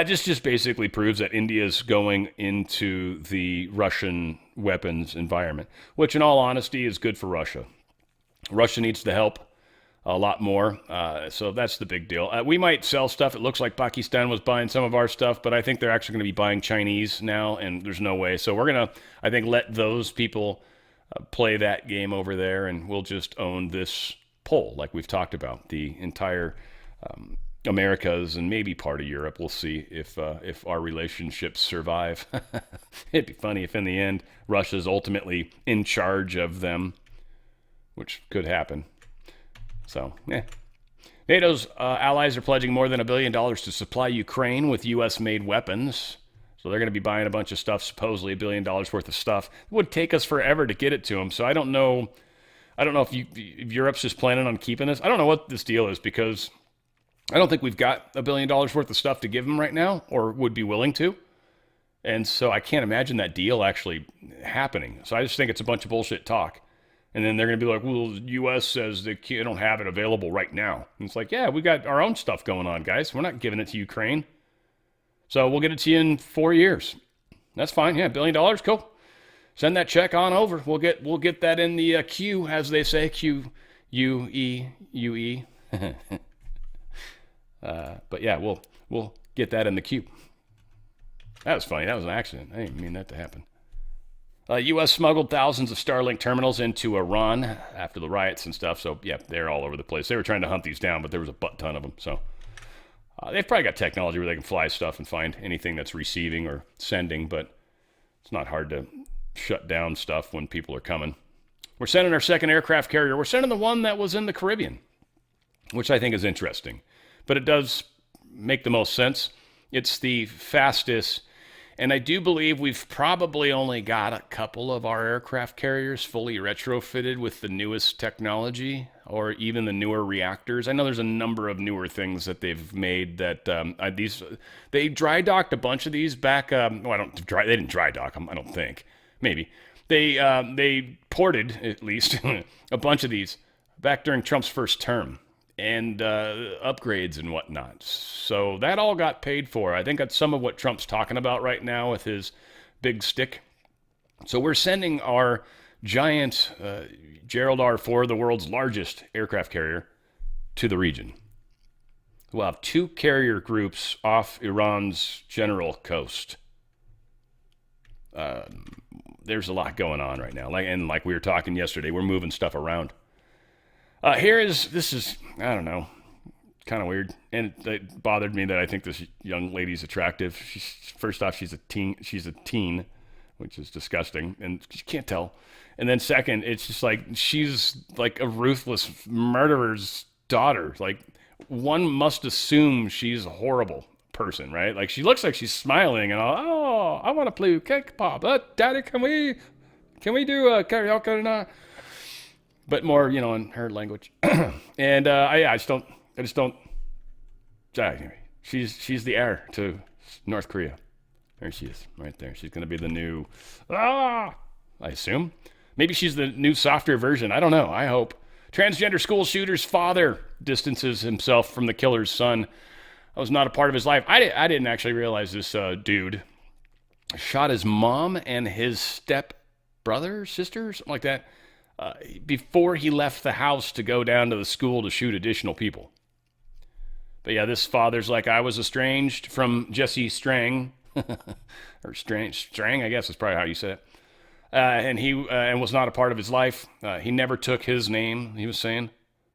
Just basically proves that India's going into the Russian weapons environment, which in all honesty is good for Russia. Russia needs the help a lot more, so that's the big deal. We might sell stuff. It looks like Pakistan was buying some of our stuff, but I think they're actually going to be buying Chinese now, and there's no way. So we're going to, I think, let those people play that game over there, and we'll just own this pole like we've talked about, the entire Americas and maybe part of Europe. We'll see if our relationships survive. It'd be funny if in the end Russia's ultimately in charge of them, which could happen. So, NATO's allies are pledging more than $1 billion to supply Ukraine with U.S.-made weapons. So they're going to be buying a bunch of stuff, supposedly $1 billion worth of stuff. It would take us forever to get it to them. So I don't know if Europe's just planning on keeping this. I don't know what this deal is, because I don't think we've got $1 billion worth of stuff to give them right now, or would be willing to. And so I can't imagine that deal actually happening. So I just think it's a bunch of bullshit talk. And then they're going to be like, well, the U.S. says they don't have it available right now. And it's like, yeah, we got our own stuff going on, guys. We're not giving it to Ukraine. So we'll get it to you in 4 years. That's fine. Yeah, $1 billion, cool. Send that check on over. We'll get that in the queue, as they say, Q-U-E-U-E. But yeah, we'll get that in the queue. That was funny. That was an accident. I didn't mean that to happen. U.S. smuggled thousands of Starlink terminals into Iran after the riots and stuff. So, yeah, they're all over the place. They were trying to hunt these down, but there was a butt ton of them. So, they've probably got technology where they can fly stuff and find anything that's receiving or sending, but it's not hard to shut down stuff when people are coming. We're sending our second aircraft carrier. We're sending the one that was in the Caribbean, which I think is interesting. But it does make the most sense. It's the fastest. And I do believe we've probably only got a couple of our aircraft carriers fully retrofitted with the newest technology, or even the newer reactors. I know there's a number of newer things that they've made that they dry docked a bunch of these back. They didn't dry dock them, I don't think. Maybe they ported at least a bunch of these back during Trump's first term, and upgrades and whatnot. So that all got paid for. I think that's some of what Trump's talking about right now with his big stick. So we're sending our giant Gerald R4, the world's largest aircraft carrier, to the region. We'll have 2 carrier groups off Iran's general coast. There's a lot going on right now. Like we were talking yesterday, we're moving stuff around. This is, I don't know, kind of weird. And it bothered me that I think this young lady's attractive. First off, she's a teen, which is disgusting, and you can't tell. And then second, it's just like, she's like a ruthless murderer's daughter. Like, one must assume she's a horrible person, right? Like, she looks like she's smiling and all, I want to play cake pop. Daddy, can we do a karaoke or not? But more, in her language. And I just don't. Anyway, she's the heir to North Korea. There she is, right there. She's going to be the new, I assume. Maybe she's the new softer version. I don't know. I hope. Transgender school shooter's father distances himself from the killer's son. That was not a part of his life. I didn't actually realize this dude shot his mom and his step brother, sister, something like that, before he left the house to go down to the school to shoot additional people. But yeah, this father's like, I was estranged from Jesse Strang, or Strang, I guess is probably how you say it. And he was not a part of his life. He never took his name. He was saying,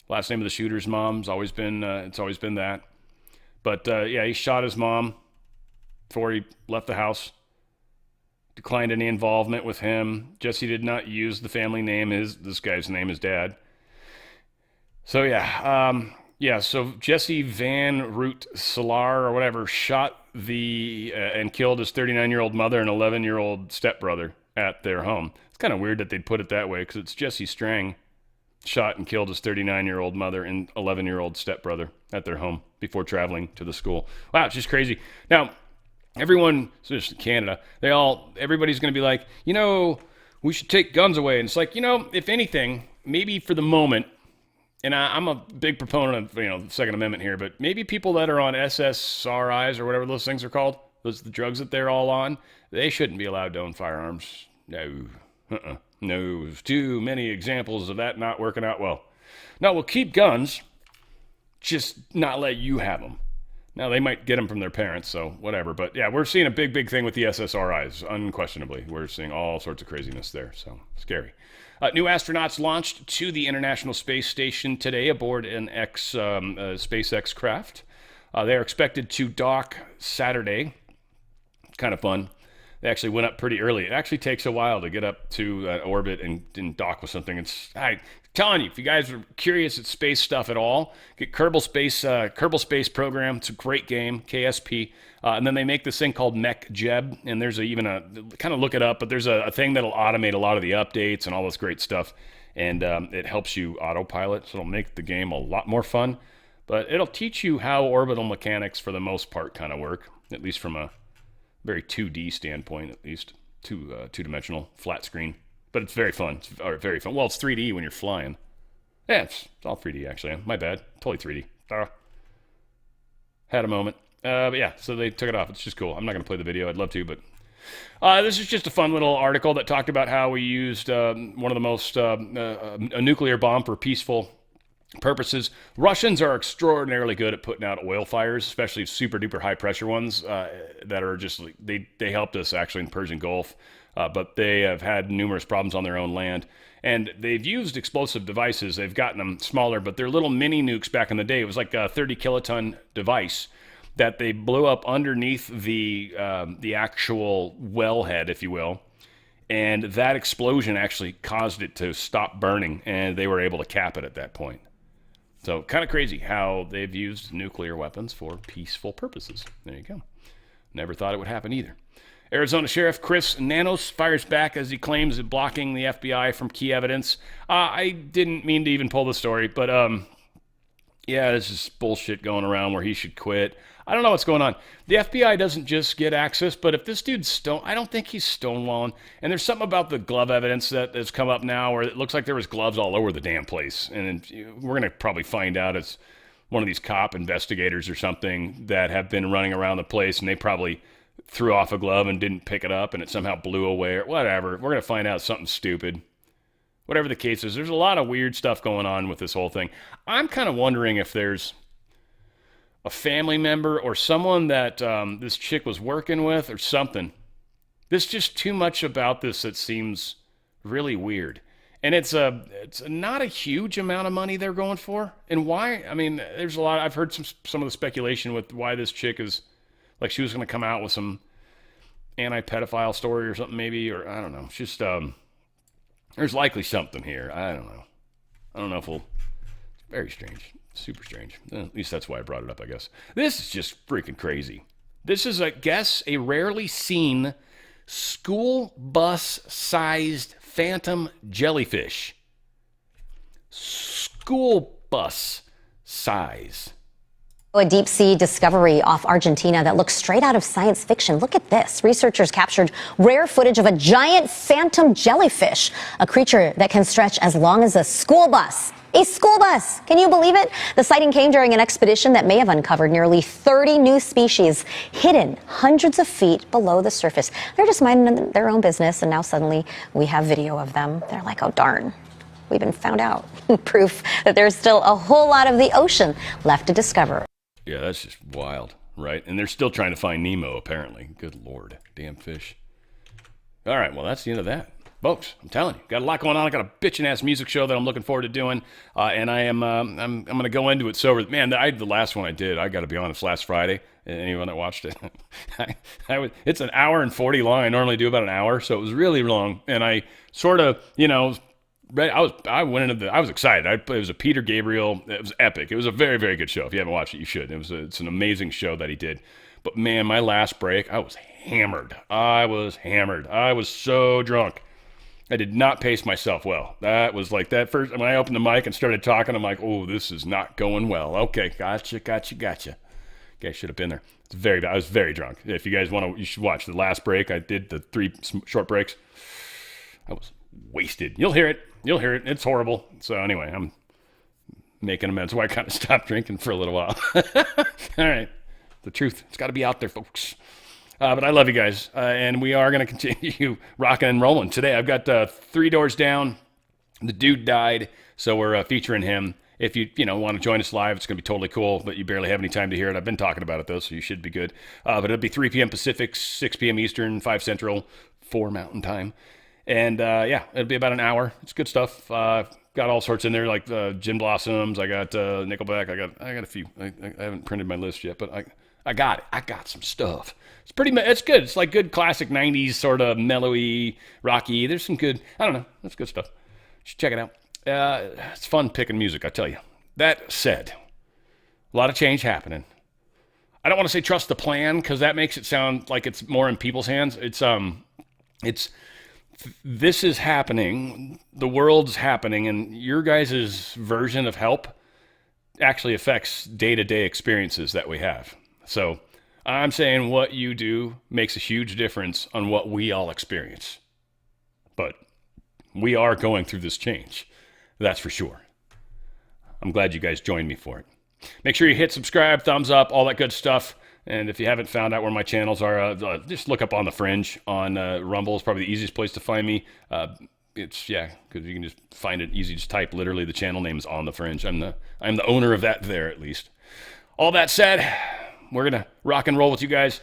last name of the shooter's mom's always been that. But yeah, he shot his mom before he left the house. Declined any involvement with him. Jesse did not use the family name. This guy's name is Dad. So yeah, so Jesse Van Root Salar or whatever shot and killed his 39-year-old mother and 11-year-old stepbrother at their home. It's kind of weird that they'd put it that way, because it's Jesse Strang shot and killed his 39-year-old mother and 11-year-old stepbrother at their home before traveling to the school. Wow, it's just crazy. Now, everyone, especially Canada, everybody's going to be like, we should take guns away. And it's like, if anything, maybe for the moment, and I'm a big proponent of, the Second Amendment here, but maybe people that are on SSRIs or whatever those things are called, the drugs that they're all on, they shouldn't be allowed to own firearms. No. No. There's too many examples of that not working out well. No, we'll keep guns, just not let you have them. Now, they might get them from their parents, so whatever. But yeah, we're seeing a big thing with the SSRIs, unquestionably. We're seeing all sorts of craziness there, so scary. New astronauts launched to the International Space Station today aboard an SpaceX craft. They're expected to dock Saturday. It's kind of fun. They actually went up pretty early. It actually takes a while to get up to orbit and dock with something. I'm telling you, if you guys are curious at space stuff at all, get Kerbal Space Program. It's a great game, KSP. And then they make this thing called MechJeb, and there's even a kind of look it up, but there's a thing that'll automate a lot of the updates and all this great stuff, and it helps you autopilot, so it'll make the game a lot more fun. But it'll teach you how orbital mechanics, for the most part, kind of work, at least from a very 2D standpoint, at least two-dimensional flat screen. But it's very fun. Very fun. Well, it's 3D when you're flying. Yeah, it's all 3D actually. My bad. Totally 3D. Had a moment. But yeah, so they took it off. It's just cool. I'm not going to play the video. I'd love to, but this is just a fun little article that talked about how we used one of the most a nuclear bomb for peaceful purposes. Russians are extraordinarily good at putting out oil fires, especially super duper high pressure ones that are just they helped us actually in the Persian Gulf, but they have had numerous problems on their own land, and they've used explosive devices. They've gotten them smaller, but they're little mini nukes back in the day. It was like a 30 kiloton device that they blew up underneath the actual wellhead, if you will. And that explosion actually caused it to stop burning, and they were able to cap it at that point. So kind of crazy how they've used nuclear weapons for peaceful purposes. There you go. Never thought it would happen either. Arizona Sheriff Chris Nanos fires back as he claims it blocking the FBI from key evidence. I didn't mean to even pull the story, but yeah, this is bullshit going around where he should quit. I don't know what's going on. The FBI doesn't just get access, but if this dude's I don't think he's stonewalling. And there's something about the glove evidence that has come up now where it looks like there was gloves all over the damn place. And we're going to probably find out it's one of these cop investigators or something that have been running around the place, and they probably threw off a glove and didn't pick it up, and it somehow blew away or whatever. We're going to find out something stupid. Whatever the case is, there's a lot of weird stuff going on with this whole thing. I'm kind of wondering if there's a family member or someone that this chick was working with or something. There's just too much about this that seems really weird. And it's not a huge amount of money they're going for. And why? I mean, there's a lot. I've heard some of the speculation with why this chick is, like, she was going to come out with some anti-pedophile story or something maybe, or I don't know. It's just, there's likely something here. I don't know. I don't know if it's very strange. Super strange. At least that's why I brought it up, I guess. This is just freaking crazy. This is, I guess, a rarely seen school bus-sized phantom jellyfish. School bus size. A deep sea discovery off Argentina that looks straight out of science fiction. Look at this. Researchers captured rare footage of a giant phantom jellyfish, a creature that can stretch as long as a school bus. A school bus! Can you believe it? The sighting came during an expedition that may have uncovered nearly 30 new species hidden hundreds of feet below the surface. They're just minding their own business, and now suddenly we have video of them. They're like, oh darn, we've been found out. Proof that there's still a whole lot of the ocean left to discover. Yeah, that's just wild, right? And they're still trying to find Nemo, apparently. Good Lord, damn fish. All right, well, that's the end of that. Folks, I'm telling you, got a lot going on. I got a bitchin' ass music show that I'm looking forward to doing, and I'm going to go into it sober. Man, the last one I did, I got to be honest, last Friday. Anyone that watched it, it's an hour and 40 long. I normally do about an hour, so it was really long. And I sort of, I was excited. It was a Peter Gabriel. It was epic. It was a very, very good show. If you haven't watched it, you should. It's an amazing show that he did. But man, my last break, I was hammered. I was so drunk. I did not pace myself well. That was like that first, when I opened the mic and started talking, I'm like, oh, this is not going well. Okay, gotcha. Okay, should have been there. It's very bad. I was very drunk. If you guys want to, you should watch the last break. I did the 3 short breaks. I was wasted. You'll hear it. It's horrible. So anyway, I'm making amends. Why I kind of stopped drinking for a little while. All right. The truth. It's got to be out there, folks. But I love you guys, and we are going to continue rocking and rolling. Today, I've got 3 Doors Down. The dude died, so we're featuring him. If you want to join us live, it's going to be totally cool, but you barely have any time to hear it. I've been talking about it, though, so you should be good. But it'll be 3 p.m. Pacific, 6 p.m. Eastern, 5 Central, 4 Mountain Time. And, it'll be about an hour. It's good stuff. got all sorts in there, like Gin Blossoms. I got Nickelback. I got a few. I haven't printed my list yet, but I got it. I got some stuff. It's good. It's like good classic 90s sort of mellowy, rocky. There's some good, I don't know. That's good stuff. You should check it out. It's fun picking music, I tell you. That said, a lot of change happening. I don't want to say trust the plan because that makes it sound like it's more in people's hands. This is happening. The world's happening, and your guys' version of help actually affects day-to-day experiences that we have. So I'm saying what you do makes a huge difference on what we all experience. But we are going through this change. That's for sure. I'm glad you guys joined me for it. Make sure you hit subscribe, thumbs up, all that good stuff. And if you haven't found out where my channels are, just look up On the Fringe on Rumble. Is probably the easiest place to find me. Because you can just find it easy. Just type literally the channel name is On the Fringe. I'm the owner of that there, at least. All that said, we're gonna rock and roll with you guys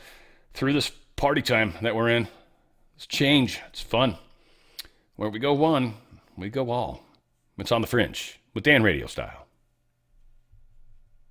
through this party time that we're in. It's change. It's fun. Where we go one, we go all. It's On the Fringe with Dan RadioStyle.